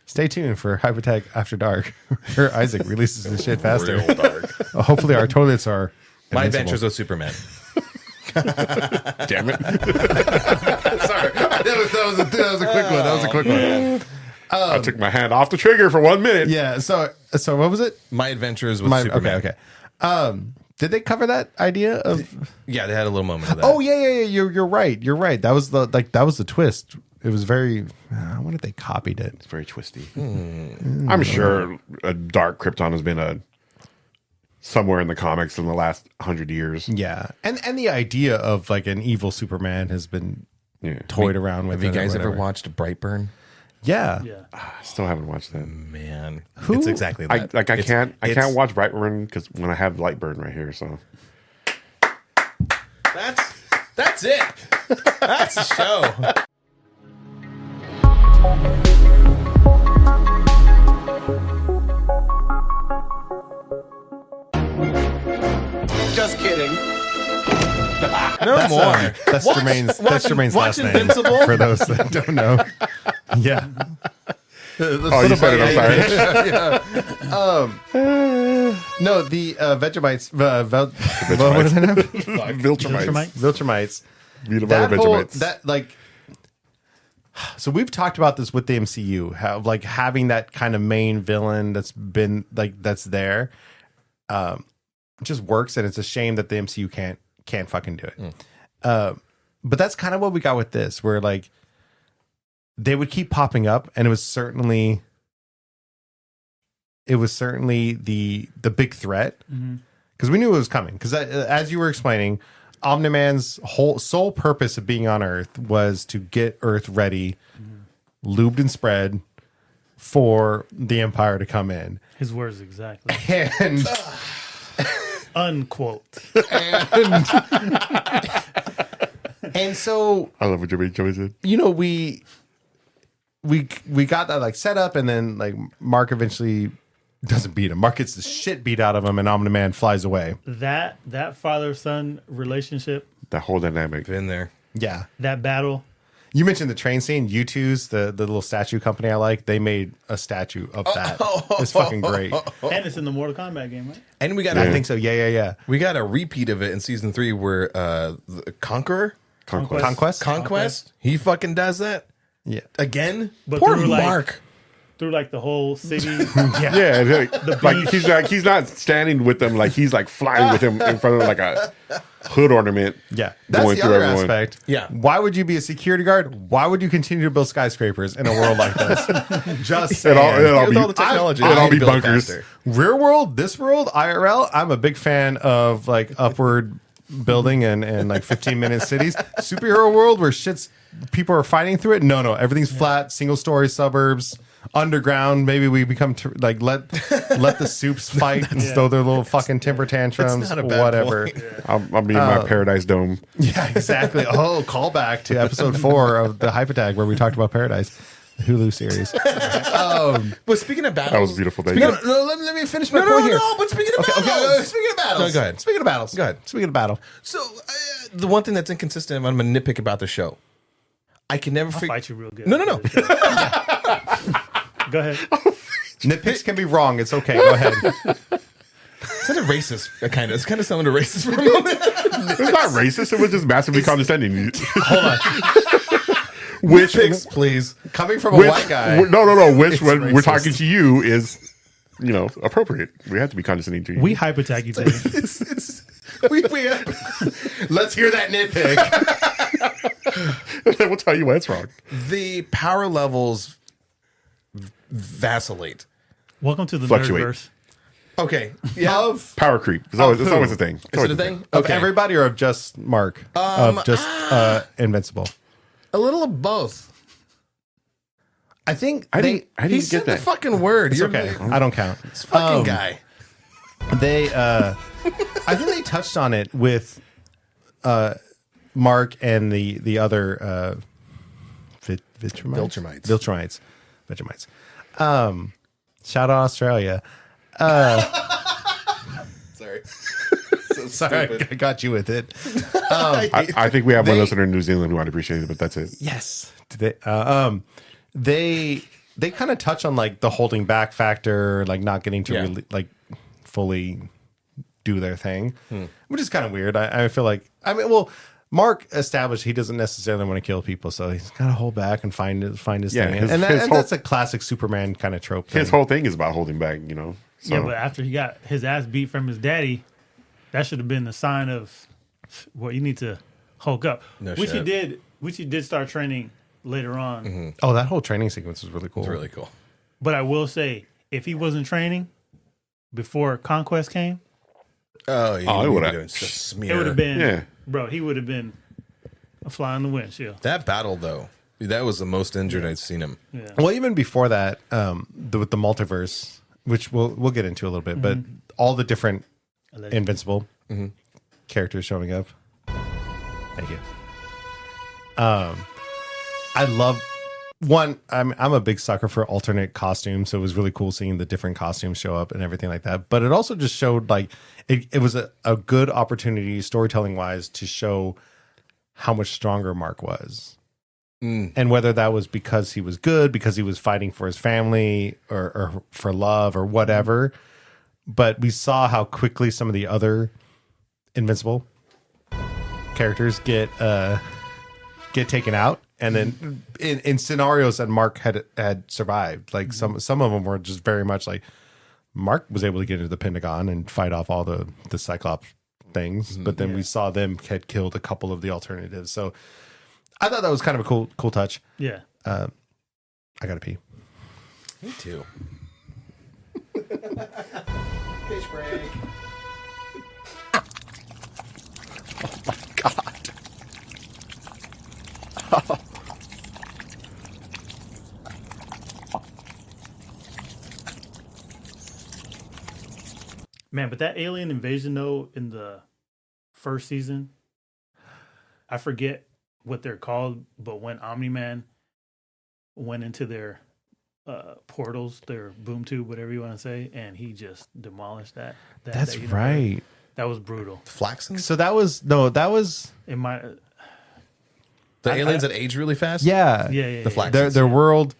Stay tuned for Hypertech After Dark, where Isaac releases his shit faster. Real dark. Hopefully, our toilets are My invincible. Adventures with Superman. Damn it. Sorry, that was a quick one. That was a quick one. I took my hand off the trigger for 1 minute. Yeah. So what was it? My Adventures with Superman. Okay. Did they cover that idea of? Yeah, they had a little moment of that. Oh yeah. You're right. You're right. That was the twist. It was very. I wonder if they copied it. It's very twisty. I'm sure a dark Krypton has been somewhere in the comics in the last 100 years. Yeah, and the idea of like an evil Superman has been toyed around with. Have you guys or ever whatever. watched Brightburn? Yeah. Yeah. I still haven't watched that. Man, Who? it's exactly that. I It's- can't it's- watch Brightburn because when I have Lightburn right here. So That's it. That's the show. Just kidding. No more. That's Jermaine's watch last name. Invincible? For those that don't know. Yeah. oh, you said it. I'm sorry. No, the Vegemites. What is their name? Viltrumites. Viltrumites. Beautiful Vegemites. So we've talked about this with the MCU, how like having that kind of main villain that's been like that's there, just works, and it's a shame that the MCU can't fucking do it. But that's kind of what we got with this, where like they would keep popping up, and it was certainly the big threat because we knew it was coming. Because as you were explaining, Omni-Man's whole sole purpose of being on Earth was to get Earth ready, lubed and spread for the Empire to come in. His words exactly. And Unquote. and so I love what Jermaine said. you know we got that like set up, and then like Mark eventually doesn't beat him. Mark gets the shit beat out of him, and Omni-Man flies away. That father-son relationship, That whole dynamic. Been there. Yeah. that battle. You mentioned the train scene. U2's the little statue company I like. They made a statue of that. It's fucking great. And it's in the Mortal Kombat game, right? And we got I think so. Yeah. we got a repeat of it in season 3 where the Conquest. Conquest. he fucking does that Yeah. again. But Poor through, like, Mark. Through like the whole city. Yeah, he's not standing with them, like he's like flying with him in front of like a hood ornament. Yeah. That's going the through other everyone. aspect. Yeah. Why would you be a security guard? Why would you continue to build skyscrapers in a world like this? Just It saying. all With be, all the technology, it'll all be build bunkers. faster. Real world, this world, IRL, I'm a big fan of like upward building and like 15-minute cities. Superhero world where people are fighting through it. No, everything's flat, single story suburbs, underground. Maybe we become let the soups fight and throw their little fucking temper tantrums, not a bad whatever. point. I'll be in my Paradise Dome. Yeah, exactly. Oh, callback to episode 4 of the Hypertag where we talked about Paradise, the Hulu series. But speaking of battles, That was beautiful. Thank No, you. no, let me finish my point here. but speaking of Okay, battles. speaking of battles. No, go ahead. Speaking of battles. Go ahead. Speaking of battle. So the one thing that's inconsistent, I'm going to nitpick about the show. I can never I'll figure. fight you real good. No. Go ahead. Nitpicks can be wrong. It's okay. Go ahead. It's kind of racist, kind of. It's kind of sounded racist for a moment. It's not racist. It was just massively condescending. Hold on. Which, Picks, please. Coming from a which white guy. no. Which It's when we're racist. talking to you is, appropriate. We have to be condescending to you. We hypertag you today. Let's hear that nitpick. we'll tell you why it's wrong. The power levels vacillate. Welcome to the Fluctuate. Nerdverse. Okay. Yeah. Of Power creep. It's always who? a thing. It's Is always it a thing? Of Okay. everybody or of just Mark? Of just Invincible. A little of both. I think I they. didn't He get said the that. fucking word. It's You're okay. I don't count. This fucking guy. They. I think they touched on it with Mark and the other Viltrumites. Vegemite. Shout out Australia. Sorry. Sorry, I got you with it. I think we have one listener in New Zealand who I'd appreciate it, but that's it. Yes. They kind of touch on like the holding back factor, like not getting to really like fully do their thing, which is kind of weird. I feel like, Mark established he doesn't necessarily want to kill people, so he's got to hold back and find his thing. That's a classic Superman kind of trope thing. His whole thing is about holding back, you know. So. Yeah, but after he got his ass beat from his daddy, that should have been the sign of, well, you need to hulk up. No which shit. he did start training later on. Oh, that whole training sequence was really cool. It's really cool. But I will say, if he wasn't training before Conquest came, it would have. it would have been, bro, he would have been a fly on the windshield. That battle, though, that was the most injured I'd seen him. Yeah. Well, even before that, with the multiverse, which we'll get into a little bit, but all the different Invincible characters showing up. Thank you. I love one. I'm a big sucker for alternate costumes, so it was really cool seeing the different costumes show up and everything like that. But it also just showed like it was a good opportunity storytelling wise to show how much stronger Mark was. And whether that was because he was good, because he was fighting for his family or for love or whatever. But we saw how quickly some of the other Invincible characters get taken out. And then in scenarios that Mark had survived, like some of them were just very much like Mark was able to get into the Pentagon and fight off all the Cyclops things. But then we saw them had killed a couple of the alternatives. So I thought that was kind of a cool touch. Yeah. I gotta pee. Me too. Fish break. Oh my God. Man, but that alien invasion though in the first season, I forget what they're called, but when Omni-Man went into their portals, their boom tube, whatever you want to say, and he just demolished that. That's universe. right. That was brutal. Flaxen? So that was In my The aliens that age really fast? yeah. The Flaxens.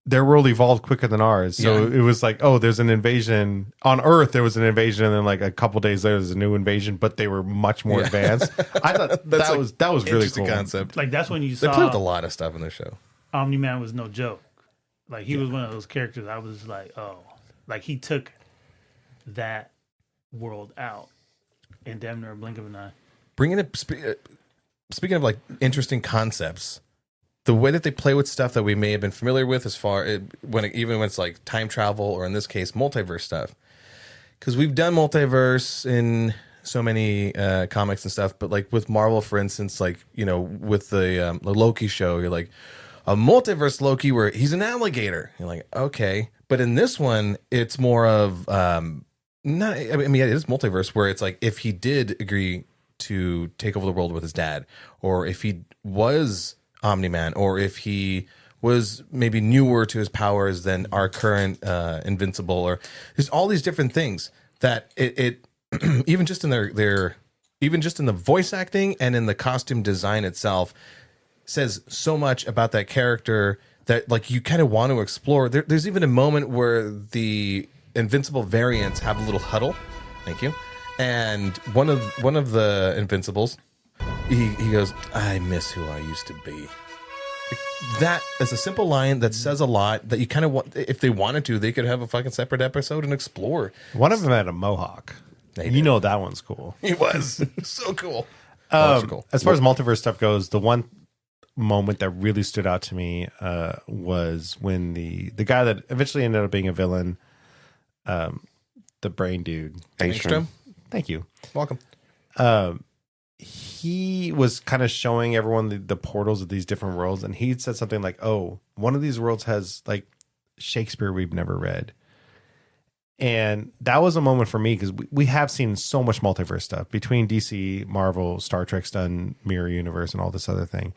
Their world evolved quicker than ours. So Yeah. it was like, oh, there's an invasion on Earth. There was an invasion, and then like a couple days later, there's a new invasion. But they were much more advanced. I thought that was really Interesting cool. concept. like that's when you They played with a saw lot of stuff in their show. Omni-Man was no joke. Like he was one of those characters. I was like, oh, like he took that world out in damn near a blink of an eye. Bringing it, speaking of like interesting concepts, the way that they play with stuff that we may have been familiar with, as far even when it's like time travel or in this case multiverse stuff, because we've done multiverse in so many comics and stuff, but like with Marvel, for instance, like with the Loki show, you're like a multiverse Loki where he's an alligator. You're like, okay, but in this one, it's more of not. I mean, it is multiverse where it's like if he did agree to take over the world with his dad, or if he was Omni-Man, or if he was maybe newer to his powers than our current Invincible, or there's all these different things that it even just in their even just in the voice acting and in the costume design itself says so much about that character that like you kind of want to explore. There's even a moment where the Invincible variants have a little huddle. Thank you. And one of the Invincibles, he goes, "I miss who I used to be." That is a simple line that says a lot. That you kind of want, if they wanted to, they could have a fucking separate episode and explore. One of them had a mohawk. They You did. know that one's cool. He was so cool. Cool. As far as multiverse stuff goes, the one moment that really stood out to me was when the guy that eventually ended up being a villain, the brain dude. Angstrom, Thank you. welcome. He was kind of showing everyone the portals of these different worlds, and he said something like, "Oh, one of these worlds has like Shakespeare we've never read." And that was a moment for me because we have seen so much multiverse stuff between DC, Marvel, Star Trek's done Mirror Universe, and all this other thing.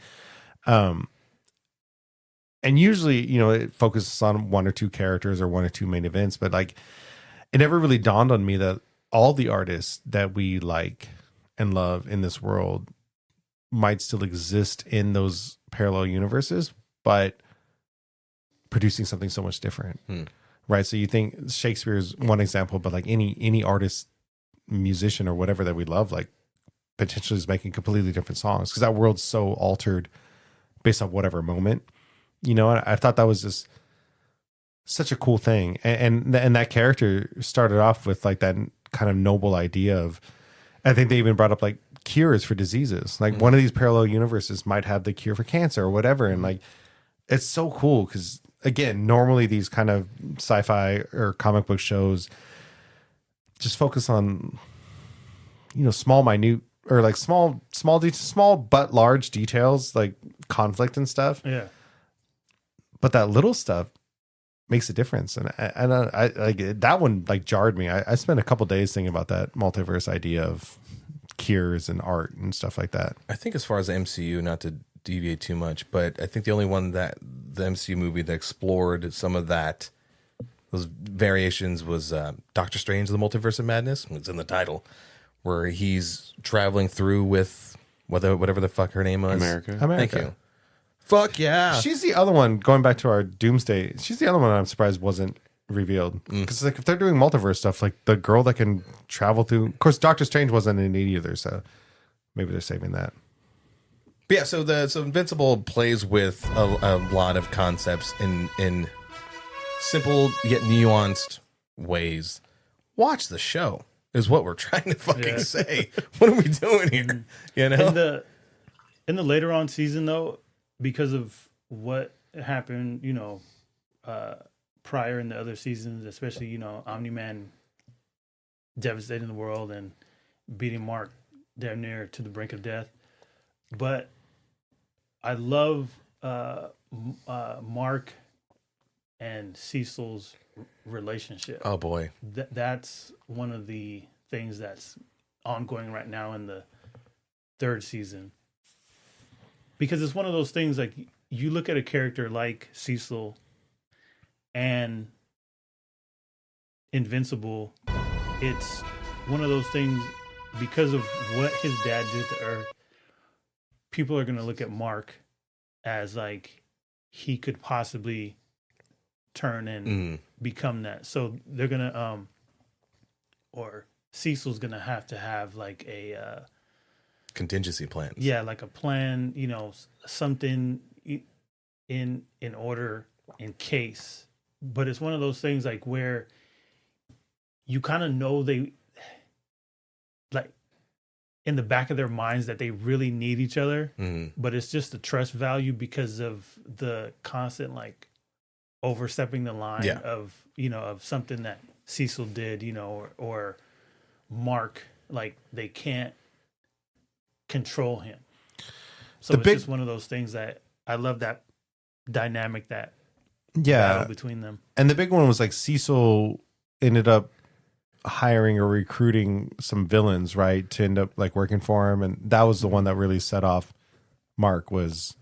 And usually, it focuses on one or two characters or one or two main events, but like it never really dawned on me that all the artists that we like and love in this world might still exist in those parallel universes, but producing something so much different. Right. So you think Shakespeare is one example, but like any artist, musician or whatever that we love, like potentially is making completely different songs because that world's so altered based on whatever moment, you know. I thought that was just such a cool thing. And that character started off with like that kind of noble idea of, I think they even brought up like cures for diseases. Like one of these parallel universes might have the cure for cancer or whatever. And like, it's so cool because again, normally these kind of sci-fi or comic book shows just focus on, you know, small, minute, or like small but large details, like conflict and stuff. Yeah. But that little stuff makes a difference. And I like that one, like jarred me. I spent a couple days thinking about that multiverse idea of cures and art and stuff like that. I think as far as the MCU, not to deviate too much, but I think the only one that the MCU movie that explored some of that, those variations, was Doctor Strange: The Multiverse of Madness. It's in the title, where he's traveling through with whatever the fuck her name was. America. Thank you. Fuck yeah. She's the other one, going back to our Doomsday, she's the other one I'm surprised wasn't revealed. Because like if they're doing multiverse stuff, like the girl that can travel through, of course Doctor Strange wasn't in it either, so maybe they're saving that. But yeah, so Invincible plays with a lot of concepts in simple yet nuanced ways. Watch the show is what we're trying to fucking say. What are we doing here? You know? In the later on season though, because of what happened, you know, prior in the other seasons, especially, you know, Omni-Man devastating the world and beating Mark damn near to the brink of death. But I love Mark and Cecil's relationship. Oh boy. That's one of the things that's ongoing right now in the third season. Because it's one of those things, like, you look at a character like Cecil and Invincible, it's one of those things, because of what his dad did to Earth, people are going to look at Mark as, like, he could possibly turn and become that. So they're going to, or Cecil's going to have, like, a... contingency plans. Yeah, like a plan, you know, something in order in case. But it's one of those things like where you kind of know they, like, in the back of their minds that they really need each other, but it's just the trust value because of the constant, like, overstepping the line of, you know, of something that Cecil did, you know, or Mark, like, they can't control him. So it's just one of those things that I love, that dynamic, that battle between them. And the big one was like Cecil ended up hiring or recruiting some villains, right, to end up like working for him, and that was the one that really set off Mark, was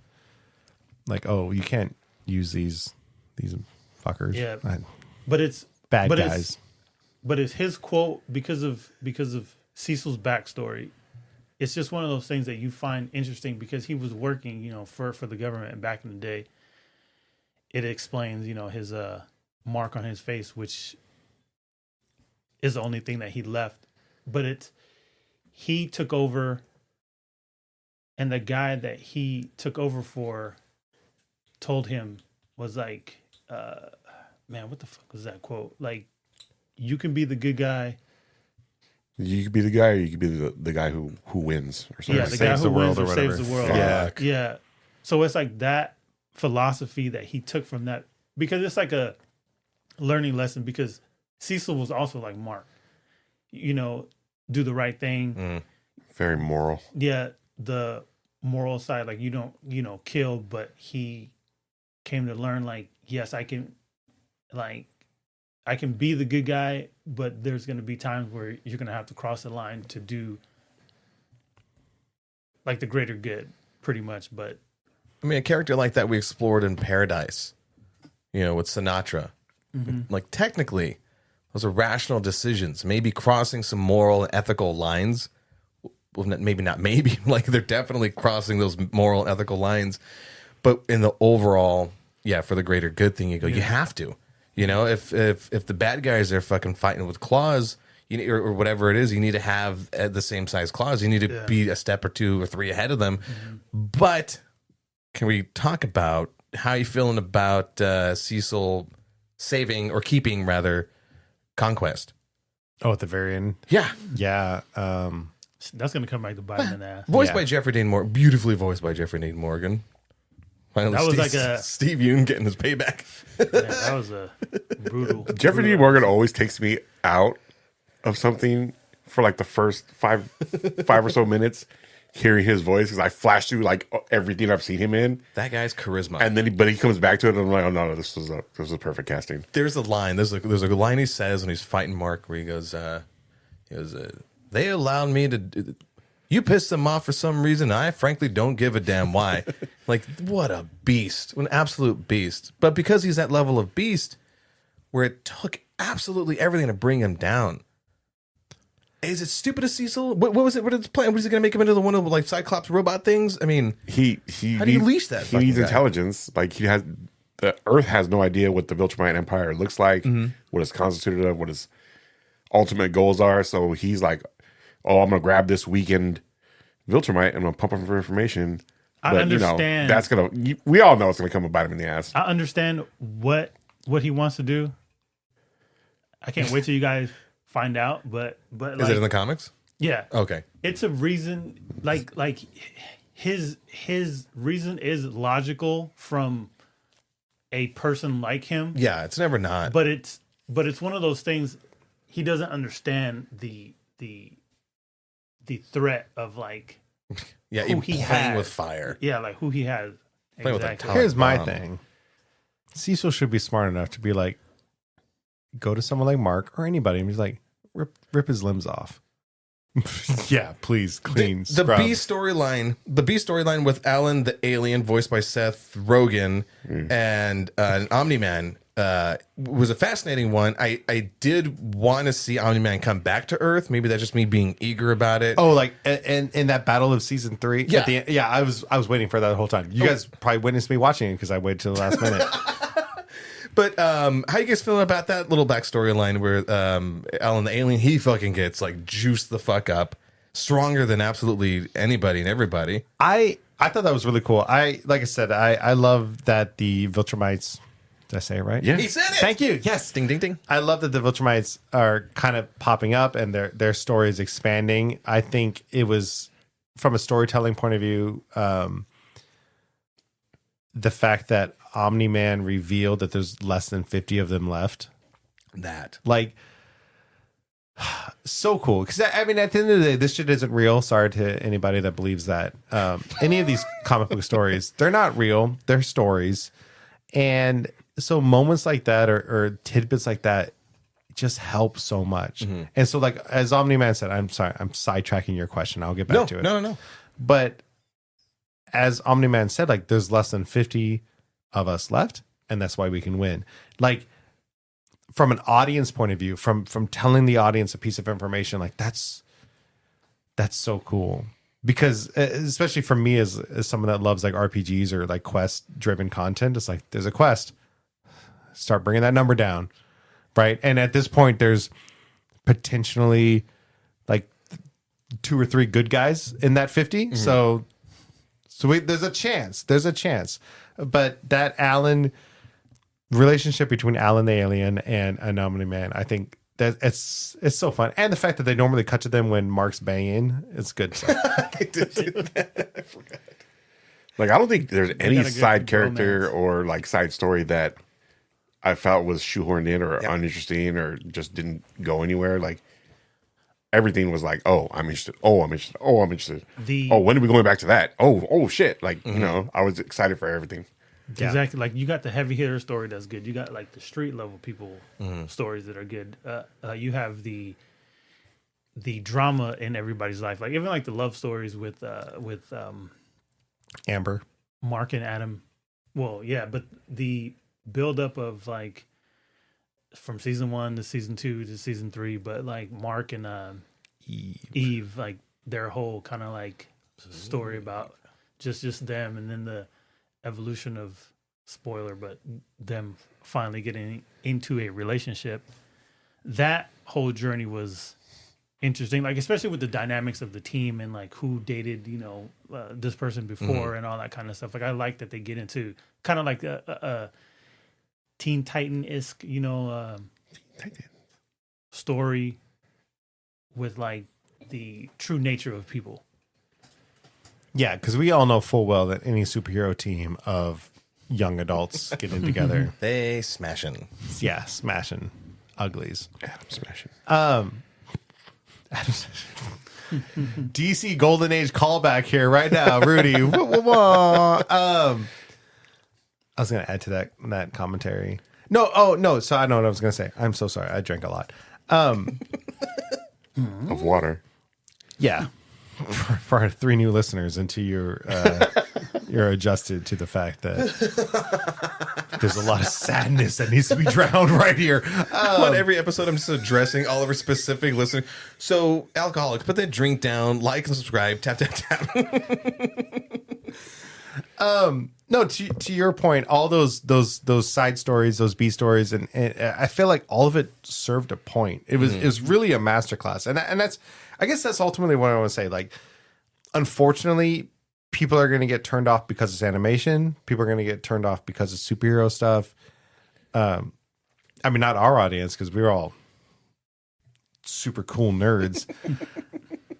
like, oh, you can't use these fuckers. Yeah, but it's bad guys. But it's his quote because of Cecil's backstory. It's just one of those things that you find interesting because he was working, you know, for the government back in the day. It explains, you know, his mark on his face, which is the only thing that he left. But he took over, and the guy that he took over for told him, was like, man, what the fuck was that quote? Like, you can be the good guy. You could be the guy, or you could be the guy who wins, or something. Yeah, the guy who wins or saves the world. Fuck. Yeah. So it's like that philosophy that he took from that, because it's like a learning lesson, because Cecil was also like Mark, you know, do the right thing. Very moral. Yeah, the moral side, like, you don't, you know, kill, but he came to learn, like, yes, I can be the good guy, but there's going to be times where you're going to have to cross the line to do, like, the greater good, pretty much. But I mean, a character like that we explored in Paradise, you know, with Sinatra. Like, technically, Those are rational decisions, maybe crossing some moral and ethical lines. Well, maybe not maybe, like they're definitely crossing those moral and ethical lines. But in the overall, yeah, for the greater good thing, you go, you have to. You know, if the bad guys are fucking fighting with claws, you need, or whatever it is, you need to have the same size claws. You need to be a step or 2 or 3 ahead of them. But can we talk about how you feeling about Cecil saving or keeping rather Conquest? Oh, at the very end. Yeah. Yeah. That's gonna come back to bite him in the ass. Voiced by Jeffrey Dean Morgan. Beautifully voiced by Jeffrey Dean Morgan. Finally, That was Steve, like a- Steve Yeun getting his payback. Yeah, that was a brutal. Jeffrey Dean Morgan always takes me out of something for like the first five or so minutes, hearing his voice, because I flash through like everything I've seen him in, That guy's charisma. and then but he comes back to it, and I'm like, oh no, this was a perfect casting. There's a line. There's a line he says when he's fighting Mark where he goes, they allowed me to. You pissed them off for some reason. I frankly don't give a damn why. Like, what a beast. An absolute beast. But because he's that level of beast where it took absolutely everything to bring him down. Is it stupid of Cecil? What was it? What is the plan? Was he going to make him into the one of the, like, Cyclops robot things? I mean, He How do you leash that He fucking needs guy? intelligence. Like the Earth has no idea what the Viltrumite Empire looks like, what it's constituted of, what its ultimate goals are. So he's like, oh, I'm gonna grab this weakened Viltrumite and I'm gonna pump him for information. I But understand. that's gonna. We all know it's gonna come and bite him in the ass. I understand what he wants to do. I can't wait till you guys find out. But is like, it in the comics? yeah, Okay. it's a reason. Like his reason is logical from a person like him. Yeah, it's never not. But it's one of those things. He doesn't understand the threat of like yeah, who even he playing has. with fire. like who he has. Playing with, like, Exactly. tongue. Here's my Bomb. thing. Cecil should be smart enough to be like, go to someone like Mark or anybody and he's like, rip his limbs off. Yeah, please, clean. The scrub. B storyline with Alan the alien, voiced by Seth Rogen, and an Omni-Man was a fascinating one. I did want to see Omni-Man come back to Earth. Maybe that's just me being eager about it. Oh, like in that battle of season 3. Yeah. At the end, yeah. I was waiting for that the whole time. You guys probably witnessed me watching it because I waited till the last minute. But how you guys feeling about that little backstory line where Alan the alien, he fucking gets like juiced the fuck up, stronger than absolutely anybody and everybody. I thought that was really cool. Like I said, I love that the Viltrumites. Did I say it right? Yeah. He said it. Thank you. Yes. Ding ding ding. I love that the Viltrumites are kind of popping up and their story is expanding. I think it was, from a storytelling point of view, the fact that Omni-Man revealed that there's less than 50 of them left. That. Like, so cool. Because, I mean, at the end of the day, this shit isn't real. Sorry to anybody that believes that. Any of these comic book stories, they're not real. They're stories. And so moments like that or tidbits like that just help so much. And so, like, as Omni-Man said, I'm sorry, I'm sidetracking your question. I'll get back to it. No. But as Omni-Man said, like, there's less than 50 of us left, and that's why we can win. Like, from an audience point of view, from telling the audience a piece of information, like, that's so cool. Because especially for me as someone that loves like RPGs or like quest driven content, it's like, there's a quest, start bringing that number down, right? And at this point, there's potentially like 2 or 3 good guys in that 50. So there's a chance. But that Alan relationship between Alan the alien and an Omni-Man, I think that it's so fun. And the fact that they normally cut to them when Mark's banging, it's good stuff. I forgot. Like, I don't think there's any got a good side character romance. or like side story that I felt was shoehorned in or uninteresting or just didn't go anywhere. Like, everything was like, oh, I'm interested. Oh, I'm interested. Oh, I'm interested. When are we going back to that? Oh, shit. Like, you know, I was excited for everything. Yeah. Exactly. Like, you got the heavy hitter story that's good. You got like the street level people stories that are good. You have the drama in everybody's life. Like, even like the love stories with Amber. Mark and Adam. Well, yeah, but the buildup of like from season 1 to season 2 to season 3, but like Mark and Eve, like their whole kind of like story about just them, and then the evolution of, spoiler, but them finally getting into a relationship. That whole journey was interesting, like especially with the dynamics of the team and like who dated, this person before and all that kind of stuff. Like I like that they get into kind of like a Teen Titan-esque, story with like the true nature of people. Yeah, because we all know full well that any superhero team of young adults getting together, They smashing. yeah, smashing uglies. Adam smashing. DC Golden Age callback here right now, Rudy. Wah, wah, wah. I was going to add to that commentary. No. So I know what I was going to say. I'm so sorry. I drank a lot. Of water. Yeah. For our 3 new listeners, until you're adjusted to the fact that there's a lot of sadness that needs to be drowned right here. On every episode, I'm just addressing all of our specific listeners. So, alcoholics, put that drink down, like and subscribe, tap, tap, tap. No, to your point, all those side stories, those B stories, and I feel like all of it served a point. It was really a masterclass, and that's, I guess that's ultimately what I want to say. Like, unfortunately, people are going to get turned off because it's animation. People are going to get turned off because it's superhero stuff. I mean, not our audience, because we're all super cool nerds.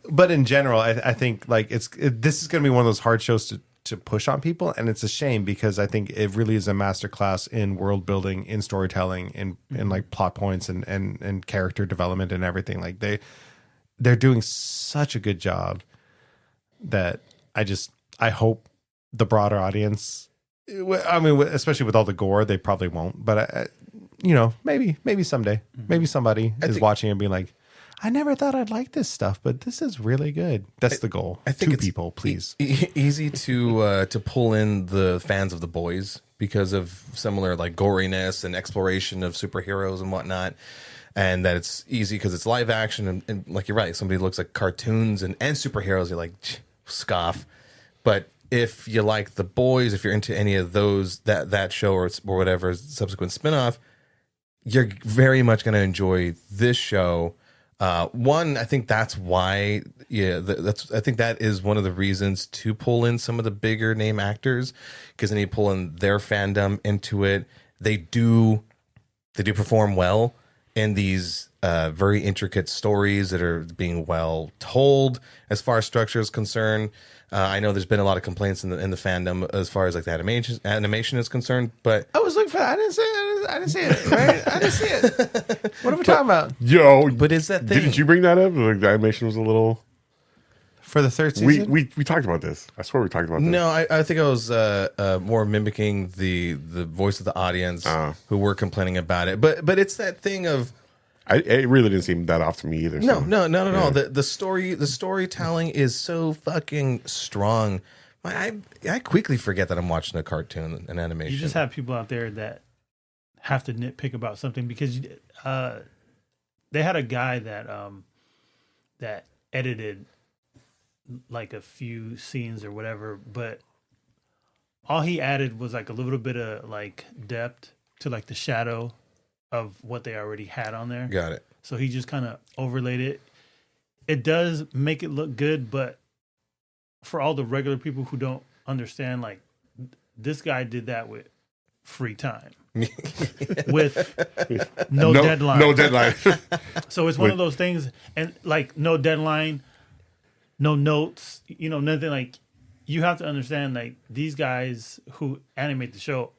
But in general, I think like this is going to be one of those hard shows to push on people, and it's a shame because I think it really is a masterclass in world building, in storytelling, in like plot points and character development and everything. Like they're doing such a good job that I hope the broader audience, I mean, especially with all the gore, they probably won't, but maybe someday, maybe somebody is watching and being like, I never thought I'd like this stuff, but this is really good. That's the goal. I think 2 it's people, please. Easy to pull in the fans of The Boys because of similar like goriness and exploration of superheroes and whatnot. And that it's easy because it's live action and like you're right, somebody looks like cartoons and superheroes, you're like scoff. But if you like The Boys, if you're into any of those that show or whatever subsequent spinoff, you're very much going to enjoy this show. One, I think that's why. Yeah, I think that is one of the reasons to pull in some of the bigger name actors, because then you pull in their fandom into it. They do perform well in these very intricate stories that are being well told as far as structure is concerned. I know there's been a lot of complaints in the fandom as far as like the animation is concerned, but I was looking for that. I didn't see it. Right? I didn't see it. What are we talking about? Yo, but is that thing? Didn't you bring that up? Like the animation was a little. For the 3rd season? We talked about this. I swear we talked about this. No, I think I was more mimicking the voice of the audience who were complaining about it. But it's that thing of it really didn't seem that off to me either. No, not at all. The storytelling is so fucking strong. I quickly forget that I'm watching a cartoon, an animation. You just have people out there that have to nitpick about something because they had a guy that edited like a few scenes or whatever, but all he added was like a little bit of like depth to like the shadow of what they already had on there. Got it. So he just kind of overlaid it. It does make it look good, but for all the regular people who don't understand, like this guy did that with free time. With no deadline. No deadline. So it's one of those things, and like no deadline, no notes, nothing. Like you have to understand, like these guys who animate the show,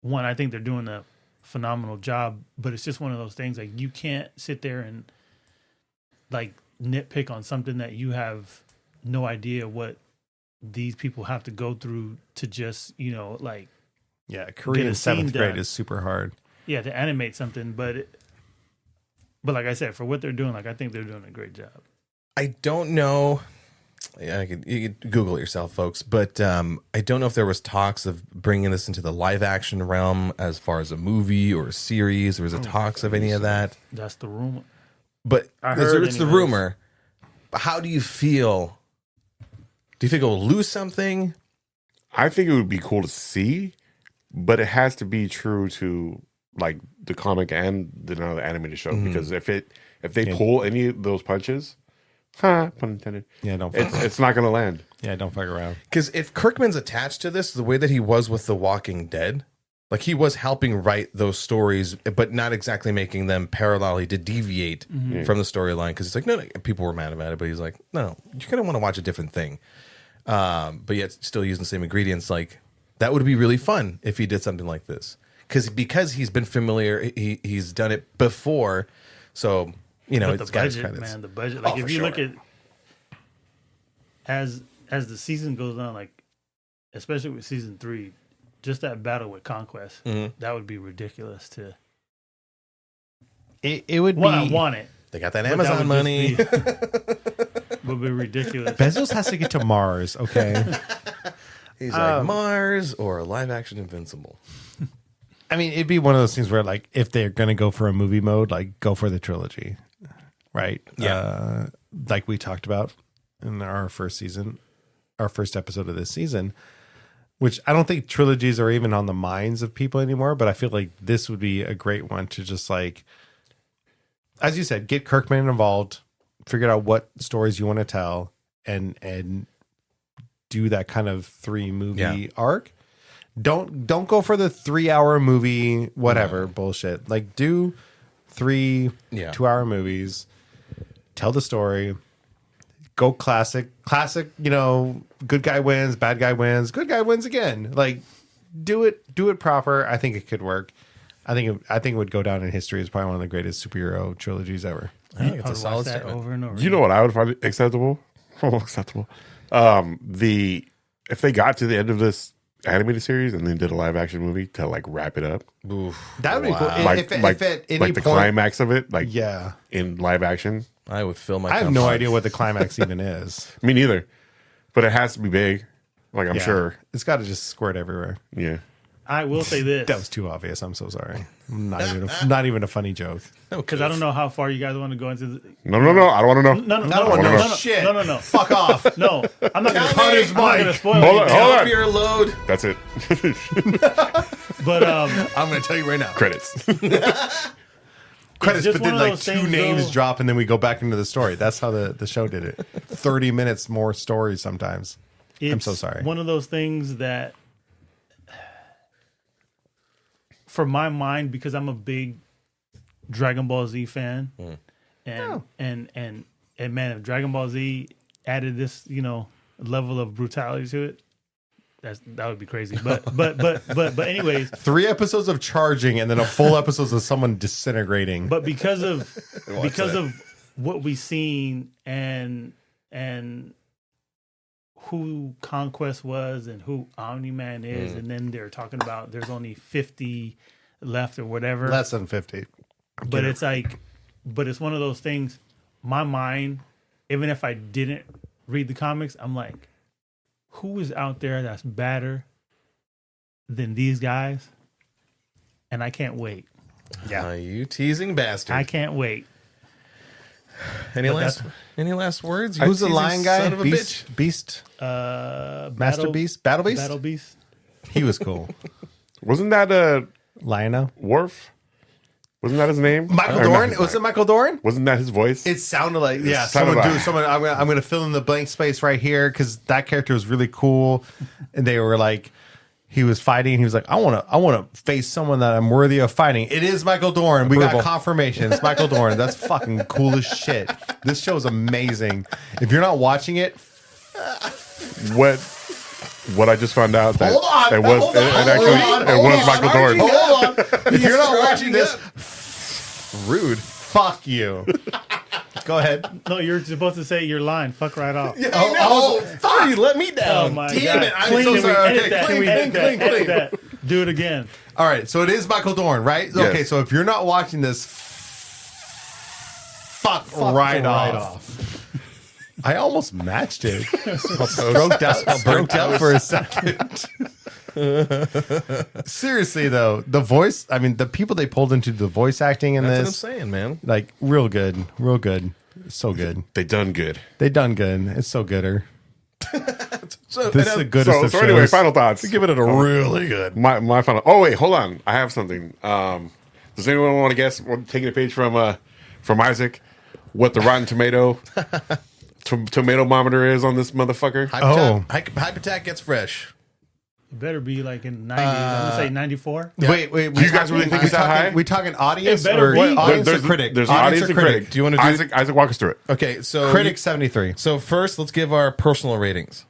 one, I think they're doing a phenomenal job, but it's just one of those things. Like you can't sit there and like nitpick on something that you have no idea what these people have to go through to just, like. Yeah, Korean 7th grade is super hard. Yeah, to animate something, but like I said, for what they're doing, like I think they're doing a great job. I don't know. Yeah, you could Google it yourself, folks. But I don't know if there was talks of bringing this into the live action realm as far as a movie or a series. Or was there talks of any of that? That's the rumor. But I heard it's the anyways. rumor. But how do you feel? Do you think it'll lose something? I think it would be cool to see, but it has to be true to like the comic and the animated show. Because if they pull any of those punches, pun intended. Yeah, don't. It's not going to land. Yeah, don't fuck around. Because if Kirkman's attached to this, the way that he was with The Walking Dead, like he was helping write those stories, but not exactly making them parallelly to deviate from the storyline. Because it's like, no, people were mad about it, but he's like, no, you're gonna want to watch a different thing. But yet still using the same ingredients. Like that would be really fun if he did something like this. Because he's been familiar, he's done it before, so you know But it's the got his budget, credits. man, the budget. Like Oh, if for you sure. look at as the season goes on, like especially with season 3, just that battle with Conquest, that would be ridiculous to. It would Well, I be. want it. They got that but Amazon would money. just would be ridiculous. Bezos has to get to Mars. Okay. He's like Mars or live action Invincible. I mean, it'd be one of those things where, like, if they're gonna go for a movie mode, like, go for the trilogy, right? Yeah. Like we talked about in our first season, our first episode of this season, which I don't think trilogies are even on the minds of people anymore. But I feel like this would be a great one to just like, as you said, get Kirkman involved, figure out what stories you want to tell, and do that kind of 3 movie arc. Don't go for the 3-hour movie, whatever bullshit. Like do 3 2-hour movies, tell the story, go classic, you know, good guy wins, bad guy wins, good guy wins again. Like do it proper. I think it could work. I think it would go down in history as probably one of the greatest superhero trilogies ever. I think it's I a would solid watch that statement. over and over. You know what I would find acceptable? Acceptable. If they got to the end of this animated series and then did a live action movie to like wrap it up, That would be cool. like If at any like the point, climax of it, like yeah. in live action. I would fill my. I have cup no up. idea what the climax even is. Me neither, but it has to be big. Like I'm Yeah. sure. It's got to just squirt everywhere. Yeah. I will say this That was too obvious. I'm so sorry. Not even a funny joke. because I don't know how far you guys want to go into. No. I don't want to know. No. Shit. No. Fuck off. No, I'm not going Cut his to. I'm not going to mic. spoil Hold on, anything. hold Up on. your load. That's it. But I'm going to tell you right now. Credits. Credits, just but one then of like those 2 things, names though. drop and then we go back into the story. That's how the show did it. 30 minutes more story sometimes. I'm so sorry. One of those things that, for my mind, because I'm a big Dragon Ball Z fan, and man, if Dragon Ball Z added this, level of brutality to it, that would be crazy. But anyways, 3 episodes of charging and then a full episode of someone disintegrating. but because of what we've seen and who Conquest was and who Omni-Man is, and then they're talking about there's only 50 left or whatever. Less than 50. But it's like, it's one of those things. My mind, even if I didn't read the comics, I'm like, who is out there that's better than these guys? And I can't wait. Yeah. You teasing bastard. I can't wait. Any But last words? You Who's the teasing lion guy? Son of a Beast? bitch. Beast? Master Master Beast? Battle Beast? Battle Beast. He was cool. Wasn't that a Lionel? Worf? Wasn't that his name? Michael Or not Dorn? his Was it name. Michael Dorn? Wasn't that his voice? It sounded like sounded someone. I'm gonna fill in the blank space right here because that character was really cool, and they were like, he was fighting. He was like, I want to face someone that I'm worthy of fighting. It is Michael Dorn. We got confirmation. It's Michael Dorn. That's fucking cool as shit. This show is amazing. If you're not watching it, What I just found out that hold on. it was hold on, it actually hold was on, Michael Dorn. Hold on. If you're not watching this, Rude. fuck you. Go ahead. No, you're supposed to say your line. Fuck right off. Sorry, you let me Oh down. my Damn God. it. I'm Clean so it. sorry. Edit Okay, that. clean, Edit that. clean, Edit clean. that. Do it again. All right, so it is Michael Dorn, right? Yes. Okay, so if you're not watching this, fuck right off. I almost matched it. Stroked out for a second. Seriously though, the voice, I mean the people they pulled into the voice acting in That's this, what I'm saying, man. like real good. So good. They done good. They done good. It's so gooder. So, This is the goodest of So anyway, shows. final thoughts. give it a really good. My final. Oh wait, hold on. I have something. Does anyone want to guess? Taking a page from Isaac, what the Rotten Tomato tomatometer is on this motherfucker? Hypertack gets fresh. It better be like in 90s. I'm gonna say 94. Wait. Do you guys really think it's that high? We talking audience It better or be. audience or critic? There's audience and critic. Do you wanna do- Isaac? Walk us through it. Okay, so Critic 73. So first, let's give our personal ratings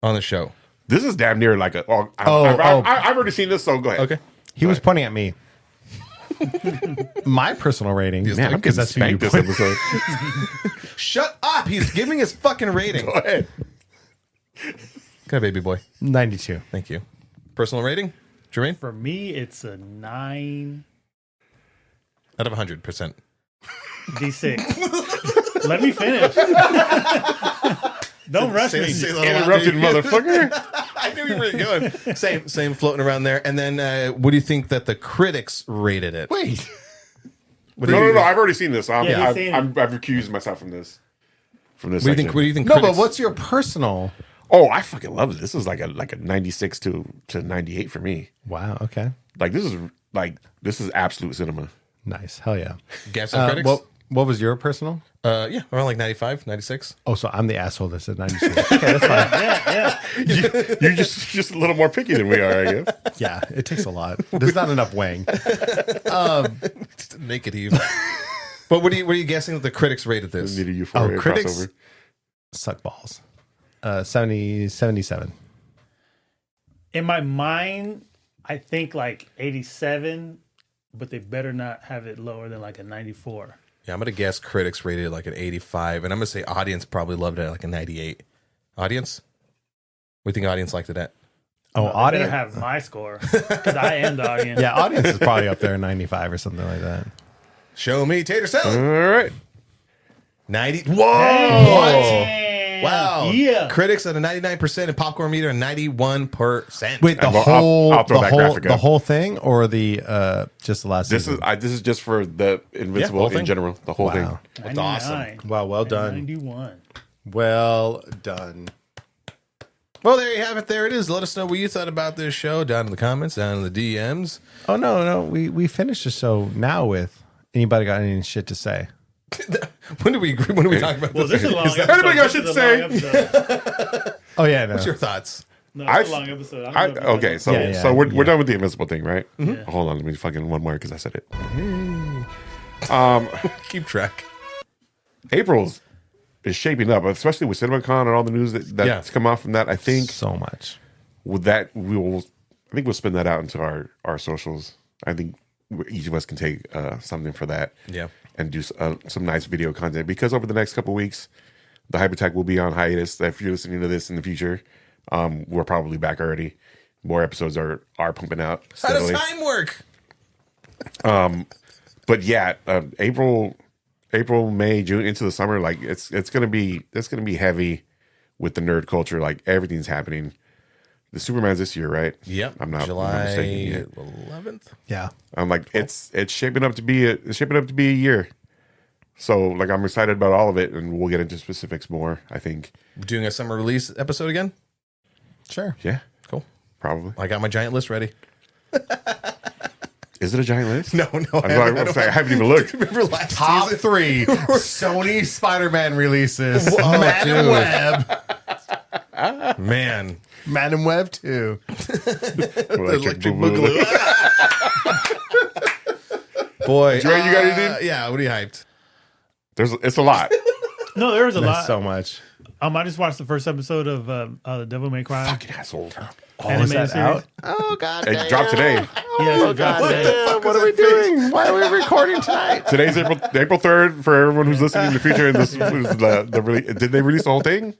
on the show. This is damn near like a. I've already seen this, so go ahead. Okay. He was pointing at me. My personal rating, Man, I'm because getting that's who you spanked this point. episode. Shut up! He's giving his fucking rating. Go ahead. Come on, baby boy. 92. Thank you. Personal rating, Jermaine, For me, it's a 9 out of 100%. D6. Let me finish. Don't rush me. Interrupted, motherfucker. I knew you were going. Same floating around there. And then, what do you think that the critics rated it? Wait. No. I've already seen this. Yeah, you've seen it. I've recused myself from this. What do you think? What do you think? No, but critics- what's your personal? Oh, I fucking love it. This is like a 96 to 98 for me. Wow. Okay. Like this is absolute cinema. Nice. Hell yeah. guess on critics? What was your personal? Yeah, around like 95, 96. Oh, so I'm the asshole that said 92. Okay, that's fine. Yeah. You're just a little more picky than we are, I guess. Yeah, it takes a lot. There's not enough weighing. Just a naked heave. But what are you guessing that the critics rated this? Need a Euphoria critics crossover. suck balls. 77. In my mind, I think like 87, but they better not have it lower than like a 94. Yeah, I'm gonna guess critics rated it like an 85, and I'm gonna say audience probably loved it at like a 98. Audience? What do you think audience liked it at? Oh, They better audience. have my score because I am the audience. Yeah, audience is probably up there in 95 or something like that. Show me tater salad. All right. 90. Whoa! Damn. Wow. Yeah. Critics at a 99% and popcorn meter at 91%. Wait, the I'll whole throw that graphic the up. whole thing or the just the last This season? is just for the Yeah, Invincible whole in thing. general. The whole Wow. thing. That's awesome. Wow, well done. 91. Well done. Well, there you have it. There it is. Let us know what you thought about this show down in the comments, down in the DMs. Oh no, we finished the show now with anybody got any shit to say? When do we talk about Well, this? this is a long episode. Anybody got This shit is to a long episode. Oh yeah, no. What's your thoughts? No, it's a long episode. I don't know if you Okay, so Yeah, we're yeah. done with the Invincible thing, right? Yeah. Hold on, let me fucking one more because I said it. Keep track. April's is shaping up, especially with CinemaCon and all the news that's Yeah. come off from that. I think so much. with that we'll spin that out into our socials. I think each of us can take something for that. Yeah. And do some nice video content because over the next couple of weeks, the Hypertech will be on hiatus. If you're listening to this in the future, we're probably back already. More episodes are pumping out How does steadily. time work? But yeah, April, May, June into the summer, like it's gonna be heavy with the nerd culture. Like everything's happening. The Superman's this year, right? Yep. I'm not July mistaken yet. 11th. Yeah. I'm like it's shaping up to be a year. So like I'm excited about all of it, and we'll get into specifics more. I think. Doing a summer release episode again? Sure. Yeah, Cool. probably. I got my giant list ready. Is it a giant list? No. I haven't even looked. Remember last Top season? 3 Sony Spider-Man releases. Whoa, Madam dude. Web. Man. Madam Web 2. Electric Boogaloo. Boy. Dre, you got anything? Yeah, what are you hyped? It's a lot. No, there was a lot. That's so much. I just watched the first episode of The Devil May Cry. Fucking asshole. Oh, is Animated that series. out? Oh god. It dropped today. Yeah, so it dropped today. What are we doing? Why are we recording tonight? Today's April 3rd for everyone who's listening in the future. And this was did they release the whole thing?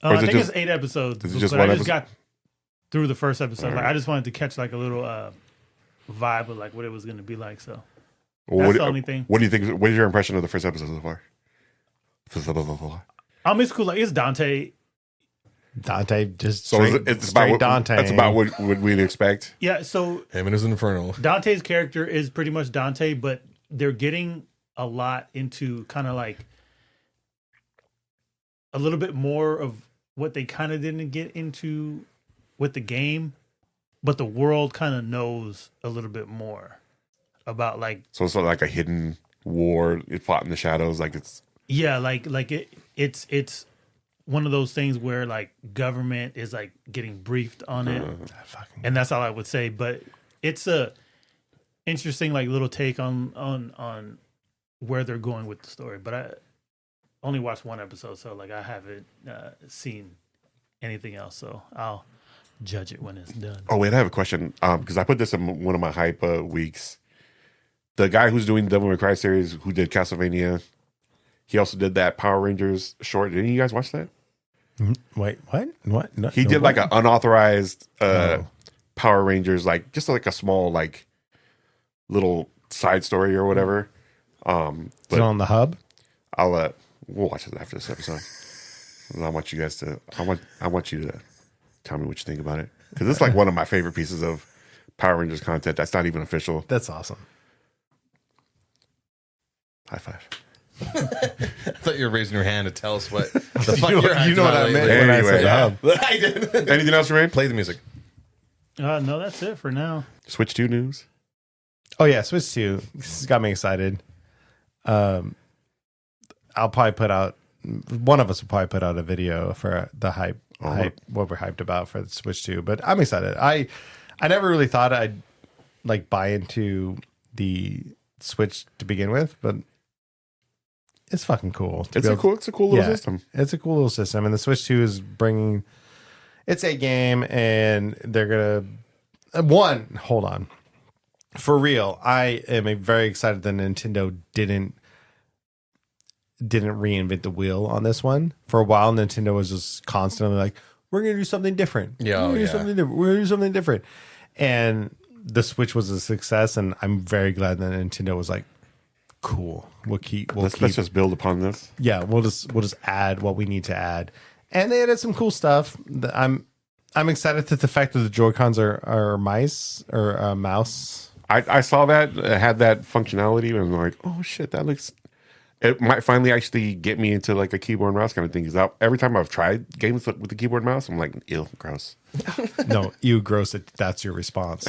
Or I is it think just- it's 8 episodes. is it just but one I just episode? got through the first episode. Like I just wanted to catch like a little vibe of like what it was going to be like. So Well, That's the only thing. What do you think? What is your impression of the first episode so far? It's cool. Like it's Dante. Dante just So straight, it's straight about Dante. That's about what we'd expect. Yeah. So Him and his Infernal. Dante's character is pretty much Dante, but they're getting a lot into kind of like a little bit more of what they kind of didn't get into with the game, but the world kind of knows a little bit more about like So it's like a hidden war. It fought in the shadows. Like it's it's one of those things where like government is like getting briefed on it, and that's all I would say. But it's a interesting like little take on where they're going with the story. But I only watched one episode, so like I haven't seen anything else. So I'll judge it when it's done. Oh wait, I have a question. Because I put this in one of my hype weeks. The guy who's doing the Devil May Cry series, who did Castlevania, he also did that Power Rangers short. Didn't you guys watch that? Wait, what? No, He no, did like what? an unauthorized Power Rangers, like just like a small like little side story or whatever. Is it on the hub? I'll we'll watch it after this episode. And I want you guys to I want you to tell me what you think about it, because it's like one of my favorite pieces of Power Rangers content that's not even official. That's awesome. High five. I thought you were raising your hand to tell us what the fuck you're You know what I meant Anyway, when I said yeah. hub. I did. Anything else, Rain? Play the music. No, that's it for now. Switch 2 news. Oh yeah, Switch 2. This has got me excited. I'll probably put out, one of us will probably put out a video for the hype, what we're hyped about for the Switch 2. But I'm excited. I never really thought I'd like buy into the Switch to begin with, but it's fucking cool. It's a cool little system. It's a cool little system, and the Switch 2 is bringing. It's a game, and they're gonna. Hold on. For real, I am very excited that Nintendo didn't reinvent the wheel on this one. For a while, Nintendo was just constantly like, "We're gonna do something different. Yeah, we're gonna do yeah. something different. We're gonna do something different." And the Switch was a success, and I'm very glad that Nintendo was like, "Cool, Let's just build upon this. yeah, we'll just add what we need to add." And they added some cool stuff. I'm excited that the fact that the Joy-Cons are mice or mouse. I saw that it had that functionality, and I'm like, oh shit, that looks. It might finally actually get me into like a keyboard and mouse kind of thing. Because every time I've tried games with the keyboard and mouse, I'm like, ew, gross. No, you gross. That's your response.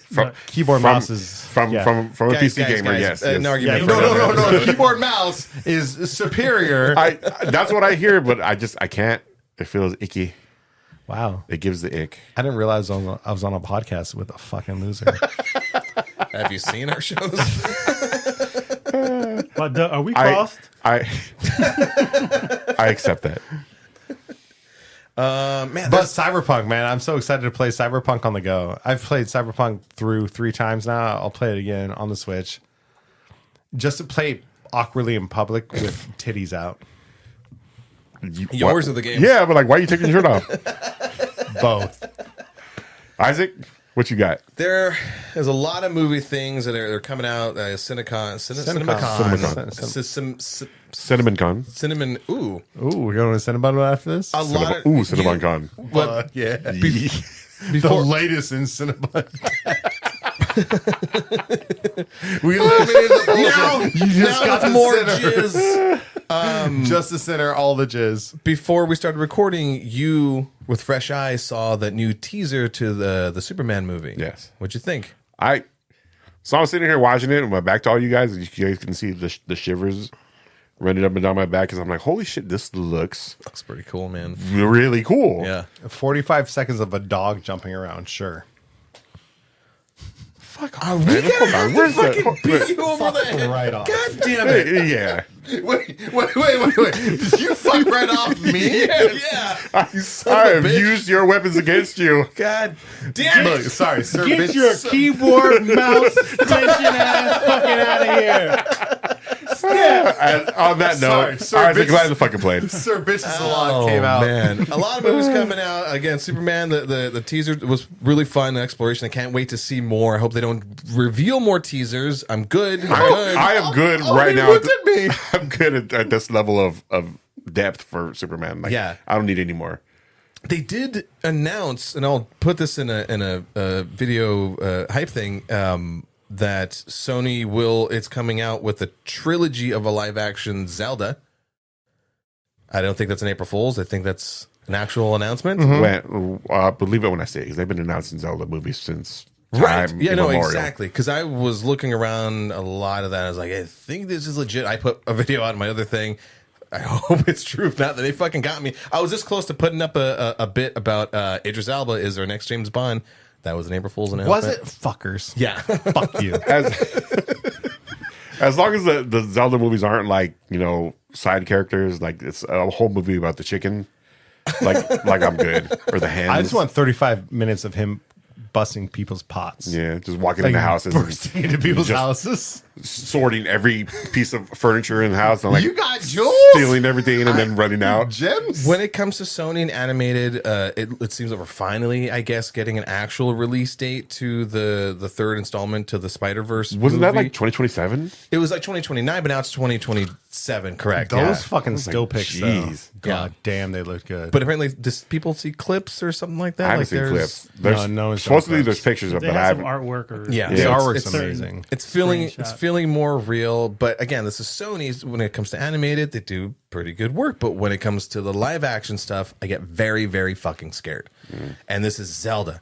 From, Keyboard mouse is from yeah. a PC gamer. Yes, yes. No argument. for No. another. Keyboard mouse is superior. That's what I hear, but I can't. It feels icky. Wow, It gives the ick. I didn't realize I was on a podcast with a fucking loser. Have you seen our shows? But are we crossed? I accept that. Man, But Cyberpunk, man, I'm so excited to play Cyberpunk on the go. I've played Cyberpunk through 3 times now. I'll play it again on the Switch. Just to play awkwardly in public with titties out. yours are the games. Yeah, but like, why are you taking your shirt off? Both. Isaac, what you got? There's a lot of movie things that are coming out. CinemaCon. Cinnamon Con. Cinnamon. Ooh. Ooh, we're going to Cinnabon after this? A lot of. Cinnamon Con. But Yeah. before, The latest in Cinnabon. We eliminated the bullshit. now, You just now got with the more center. jizz. Just the center, all the jizz. Before we started recording, you, with fresh eyes, saw that new teaser to the Superman movie. Yes. What'd you think? So I was sitting here watching it with my back to all you guys. You guys can see the shivers running up and down my back because I'm like, holy shit, this looks Looks pretty cool, man. really cool. Yeah. 45 seconds of a dog jumping around, sure. Fuck Are off, we man. gonna Hold have on. to Where's fucking the- beat you over the head? Right off. God damn it. Yeah. Wait. Did you fuck right off me? Yeah. I have used your weapons against you. God damn Look, it. sorry, sir. Get bitch. your keyboard mouse tension ass fucking out of here. And on that Sorry, note, sir, all right, bitch. glad the fucking played. Sir Bitch's Salon came out. Man, a lot of movies coming out. Again, Superman. The teaser was really fun exploration. I can't wait to see more. I hope they don't reveal more teasers. I'm good. I am good right now. looked at me. I'm good at this level of depth for Superman. Like, Yeah. I don't need any more. They did announce, and I'll put this in a video hype thing, that Sony it's coming out with a trilogy of a live action Zelda. I don't think that's an April Fool's. I think that's an actual announcement. When, believe it when I say it, because they've been announcing Zelda movies since time Yeah, no, immemorial. exactly. Because I was looking around a lot of that. I was like, I think this is legit. I put a video on my other thing. I hope it's true. If not, then they fucking got me. I was this close to putting up a bit about Idris Elba is our next James Bond. That was an April Fool's announcement. Was it? Fuckers. Yeah. Fuck you. As long as the Zelda movies aren't like, side characters, like it's a whole movie about the chicken, like I'm good. Or the hens. I just want 35 minutes of him busting people's pots. Yeah, just walking into houses, bursting into people's just houses. sorting every piece of furniture in the house, and like You got jewels? stealing everything, and then running out. Gems? When it comes to Sony and animated, it seems that we're finally, I guess, getting an actual release date to the third installment to the Spider-Verse Wasn't that movie. like 2027? It was like 2029, but now it's 2027, correct? Those Yeah. fucking still pics, jeez. though. God damn, they look good. But apparently, does people see clips or something like that? I haven't like seen there's- clips. There's No one's supposedly showing there's pictures of, They but I have some haven't. artwork or Yeah. the Yeah, artwork's it's amazing. It's feeling Screenshot. more real, but again, this is Sony's. When it comes to animated, they do pretty good work. But when it comes to the live action stuff, I get very, very fucking scared. And this is Zelda.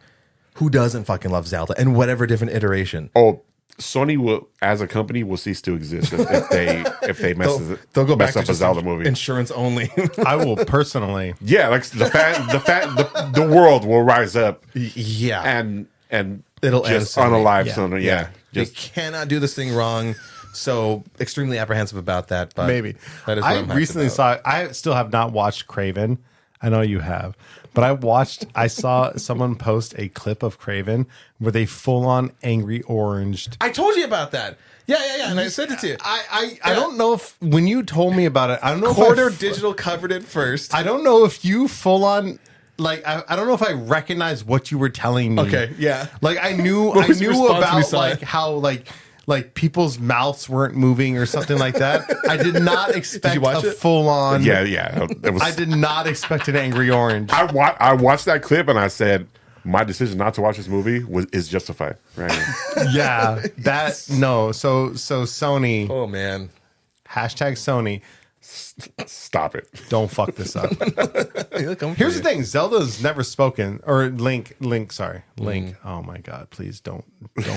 Who doesn't fucking love Zelda? And whatever different iteration. Oh, Sony will, as a company, will cease to exist if they mess They'll go back up to a Zelda movie. insurance only. I will personally. Yeah, like the world will rise up Yeah, and It'll just end Sony. unalive Yeah. Sony. Yeah, they just cannot do this thing wrong. So extremely apprehensive about that. But Maybe. that is what I I'm hyped recently about. I still have not watched Craven. I know you have. But I saw someone post a clip of Craven where they full on angry oranged. I told you about that. Yeah, and I sent it to you. I don't know if when you told me about it, I don't know Quarter if I, Digital covered it first. I don't know if you full on like I don't know if I recognize what you were telling me. Okay, yeah. Like I knew What was your response when you about saw like it? how like people's mouths weren't moving or something like that. I did not expect watch a it? full on. yeah. It was. I did not expect an angry orange. I watched that clip and I said my decision not to watch this movie is justified. Right. Yeah, that no. So Sony Oh man. #Sony. Stop it. Don't fuck this up. Look, I'm Here's for the you. thing: Zelda's never spoken, or Link. Sorry, Link. Oh my God! Please don't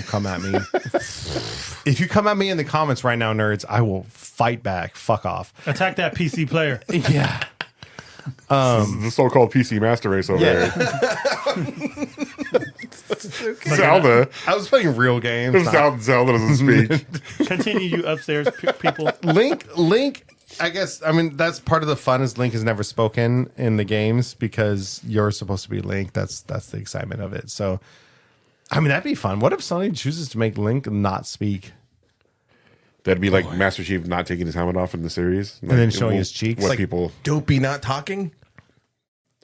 come at me. If you come at me in the comments right now, nerds, I will fight back. Fuck off. Attack that PC player. Yeah. The so-called PC master race over Yeah. there. Zelda. I was playing real games. Zelda doesn't speak. Continue, you upstairs people. Link. I guess. I mean, that's part of the fun. Is Link has never spoken in the games because you're supposed to be Link. That's the excitement of it. So, I mean, that'd be fun. What if Sony chooses to make Link not speak? That'd be like Master Chief not taking his helmet off in the series, And then showing his cheeks. What Like, people? Dopey not talking.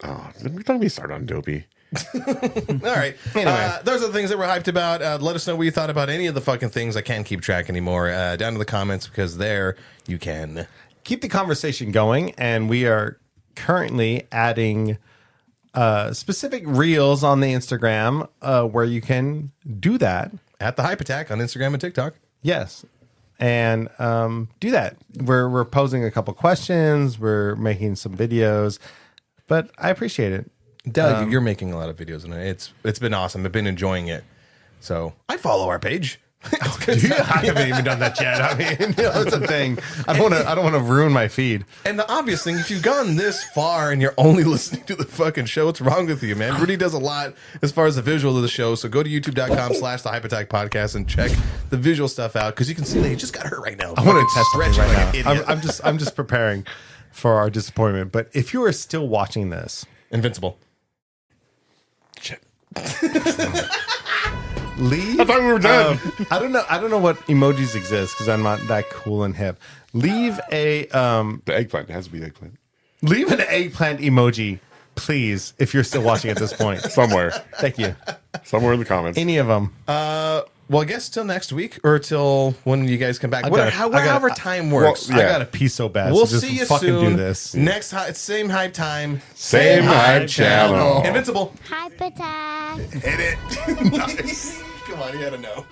Oh, don't me start on Dopey. All right. Anyway. Those are the things that we're hyped about. Let us know what you thought about any of the fucking things. I can't keep track anymore. Down to the comments because there you can. Keep the conversation going, and we are currently adding specific reels on the Instagram where you can do that. At the Hype Attack on Instagram and TikTok. Yes, and do that. We're posing a couple questions. We're making some videos, but I appreciate it. Doug, you're making a lot of videos and it's been awesome. I've been enjoying it. So I follow our page. I haven't even done that yet. I mean, that's a thing. I don't want to ruin my feed. And the obvious thing, if you've gone this far and you're only listening to the fucking show, what's wrong with you, man? Rudy does a lot as far as the visual of the show. So go to youtube.com/the Hype Attack podcast and check the visual stuff out because you can see that he just got hurt right now. I want to test something Stretching right like now. an idiot. I'm just preparing for our disappointment. But if you are still watching this, Invincible. Shit. leave. I thought we were done. I don't know what emojis exist because I'm not that cool and hip. Leave a The eggplant. It has to be the eggplant. leave an eggplant emoji, please, if you're still watching at this point. Somewhere. Thank you. Somewhere in the comments. Any of them. Well, I guess till next week or till when you guys come back. gotta- However time works. Well, I yeah. gotta pee so bad. We'll so just see you fucking soon. do this. Next, same hype time. Same hype channel. channel. Invincible. Hype attack. Hit it. Nice. Come on, you had to know.